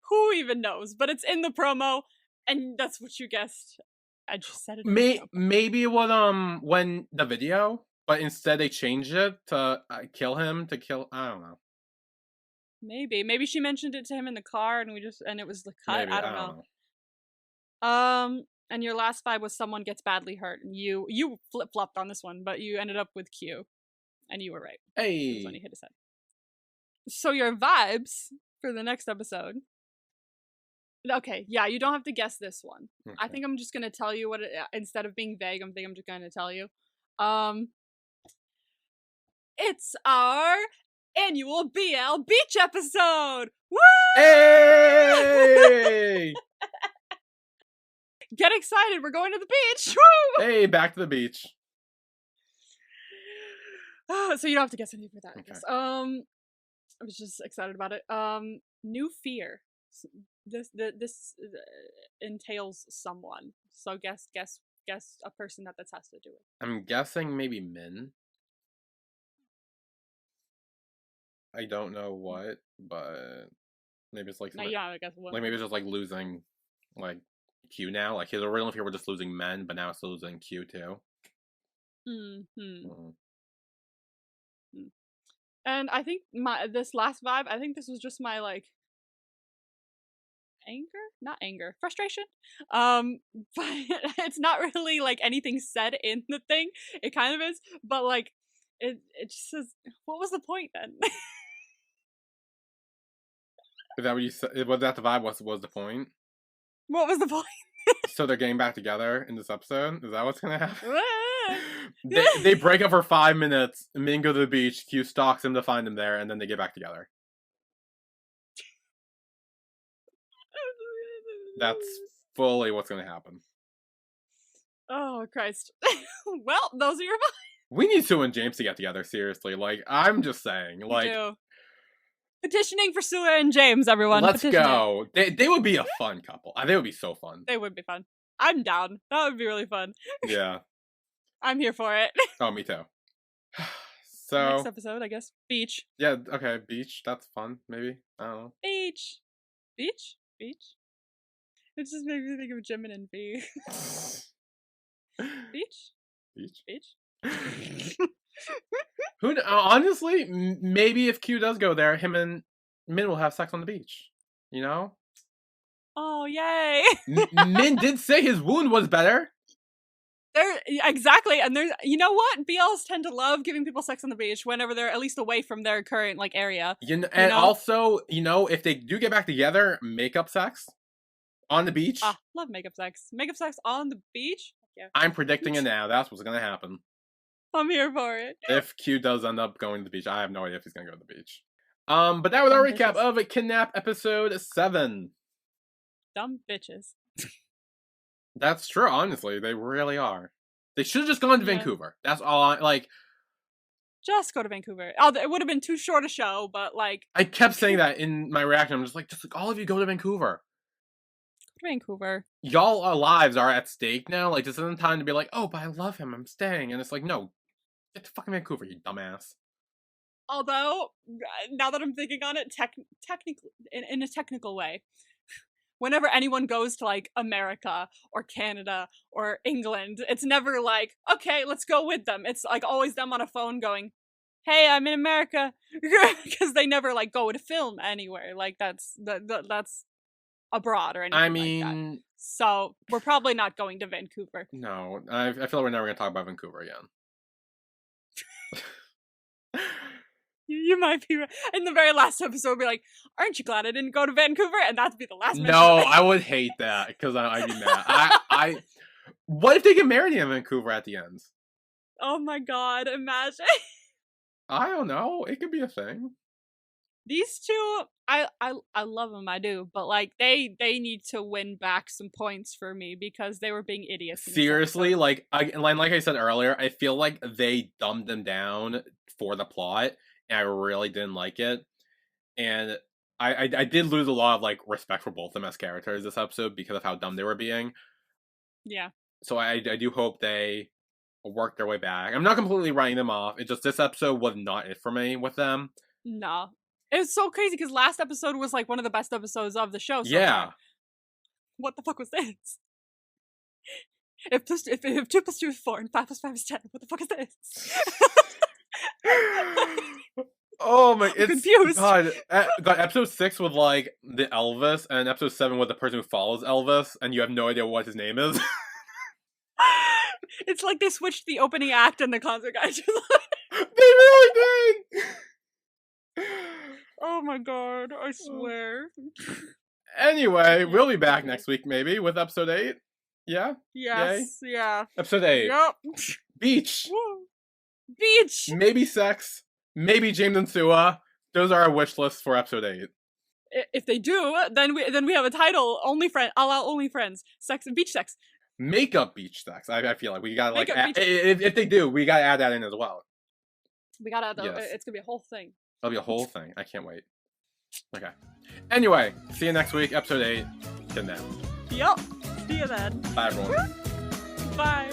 [SPEAKER 2] Who even knows? But it's in the promo, and that's what you guessed. I just said it.
[SPEAKER 1] Maybe it was when the video, but instead they changed it to kill him to kill. I don't know.
[SPEAKER 2] Maybe she mentioned it to him in the car, and it was the cut.
[SPEAKER 1] Maybe,
[SPEAKER 2] I don't know. And your last vibe was someone gets badly hurt, and you flip-flopped on this one, but you ended up with Q, and you were right.
[SPEAKER 1] Hey.
[SPEAKER 2] That's when he hit his head. So your vibes for the next episode. Okay, yeah, you don't have to guess this one. Okay. I think I'm just gonna tell you what it, instead of being vague, I'm just gonna tell you. It's our annual BL Beach episode! Woo!
[SPEAKER 1] Hey!
[SPEAKER 2] Get excited, we're going to the beach! Woo!
[SPEAKER 1] Hey, back to the beach.
[SPEAKER 2] So you don't have to guess anything for that,
[SPEAKER 1] Okay.
[SPEAKER 2] I guess. I was just excited about it. New fear. This entails someone. So guess a person that this has to do with.
[SPEAKER 1] I'm guessing maybe Min. I don't know what, but maybe it's like
[SPEAKER 2] yeah, I guess what.
[SPEAKER 1] Like maybe it's just like losing like Q now. Like his original fear were just losing Men, but now it's losing Q too.
[SPEAKER 2] And I think this last vibe, I think this was just my, like, frustration. But it's not really like anything said in the thing. It kind of is, but like it just says, what was the point then?
[SPEAKER 1] Is that what you said? Was that the vibe? What was the point?
[SPEAKER 2] What was the point?
[SPEAKER 1] So they're getting back together in this episode? Is that what's gonna happen? they break up for 5 minutes, Min go to the beach, Q stalks him to find him there, and then they get back together. That's fully what's gonna happen.
[SPEAKER 2] Oh, Christ. Well, those are your vibes.
[SPEAKER 1] We need Sue and James to get together, seriously. Like, I'm just saying. Like,
[SPEAKER 2] petitioning for Sue and James, everyone.
[SPEAKER 1] Let's go. They would be a fun couple. They would be so fun.
[SPEAKER 2] They would be fun. I'm down. That would be really fun.
[SPEAKER 1] Yeah.
[SPEAKER 2] I'm here for it.
[SPEAKER 1] Oh, me too. So
[SPEAKER 2] next episode, I guess. Beach.
[SPEAKER 1] Yeah, okay, beach. That's fun, maybe. I don't know.
[SPEAKER 2] Beach. Beach? Beach? It just made me think of Jimin and V. Beach?
[SPEAKER 1] Beach?
[SPEAKER 2] Beach?
[SPEAKER 1] Honestly, maybe if Q does go there, him and Min will have sex on the beach. You know?
[SPEAKER 2] Oh, yay!
[SPEAKER 1] Min did say his wound was better.
[SPEAKER 2] Exactly, and there's, you know what? BLs tend to love giving people sex on the beach whenever they're at least away from their current like area.
[SPEAKER 1] Also, if they do get back together, makeup sex on the beach.
[SPEAKER 2] Love makeup sex. Makeup sex on the beach. Yeah.
[SPEAKER 1] I'm predicting it now. That's what's gonna happen.
[SPEAKER 2] I'm here for it.
[SPEAKER 1] If Q does end up going to the beach, I have no idea if he's gonna go to the beach. But that was our recap of Kidnap episode 7.
[SPEAKER 2] Dumb bitches.
[SPEAKER 1] That's true, honestly. They really are. They should have just gone to Vancouver. That's all
[SPEAKER 2] just go to Vancouver. It would have been too short a show, but like...
[SPEAKER 1] I kept saying that in my reaction. I'm just like, all of you go to Vancouver.
[SPEAKER 2] Go to Vancouver.
[SPEAKER 1] Y'all lives are at stake now. Like, this isn't time to be like, oh, but I love him. I'm staying. And it's like, no. Get to fucking Vancouver, you dumbass.
[SPEAKER 2] Although, now that I'm thinking on it, technically, in a technical way, whenever anyone goes to like America or Canada or England, it's never like, okay, let's go with them. It's like always them on a phone going, hey, I'm in America, because they never like go to film anywhere. Like that's abroad or anything like that. So we're probably not going to Vancouver.
[SPEAKER 1] No, I feel like we're never going to talk about Vancouver again.
[SPEAKER 2] You might be right. In the very last episode, we'll be like, aren't you glad I didn't go to Vancouver? And that'd be the last mention.
[SPEAKER 1] No, I would hate that, because I'd be mad. What if they get married in Vancouver at the end?
[SPEAKER 2] Oh my god, imagine.
[SPEAKER 1] I don't know. It could be a thing.
[SPEAKER 2] These two, I love them, I do, but like they need to win back some points for me because they were being idiots.
[SPEAKER 1] Seriously, like I said earlier, I feel like they dumbed them down for the plot, and I really didn't like it. And I did lose a lot of like respect for both of them as characters this episode because of how dumb they were being.
[SPEAKER 2] Yeah.
[SPEAKER 1] So I do hope they work their way back. I'm not completely writing them off. It's just this episode was not it for me with them.
[SPEAKER 2] No. It was so crazy because last episode was like one of the best episodes of the show. So
[SPEAKER 1] yeah.
[SPEAKER 2] What the fuck was this? If 2 + 2 is 4 and 5 + 5 is 10, what the fuck is this?
[SPEAKER 1] Oh my!
[SPEAKER 2] I'm confused.
[SPEAKER 1] God, episode 6 with like the Elvis, and episode 7 with the person who follows Elvis, and you have no idea what his name is.
[SPEAKER 2] It's like they switched the opening act and the concert guys.
[SPEAKER 1] They really did.
[SPEAKER 2] Oh my god! I swear.
[SPEAKER 1] Anyway, we'll be back next week maybe with episode 8. Yeah.
[SPEAKER 2] Yes.
[SPEAKER 1] Yay?
[SPEAKER 2] Yeah.
[SPEAKER 1] Episode 8.
[SPEAKER 2] Yep.
[SPEAKER 1] Beach.
[SPEAKER 2] Woo. Beach.
[SPEAKER 1] Maybe sex. Maybe James and Sua. Those are our wish lists for episode 8.
[SPEAKER 2] If they do, then we have a title. Allow only friends. Sex and beach sex.
[SPEAKER 1] Makeup beach sex. I feel like we gotta like if they do, we gotta add that in as well.
[SPEAKER 2] We gotta. It's gonna be a whole thing.
[SPEAKER 1] It'll be a whole thing. I can't wait. Okay. Anyway, see you next week. Episode 8. Kidnap.
[SPEAKER 2] Yup. See you then.
[SPEAKER 1] Bye everyone.
[SPEAKER 2] Bye.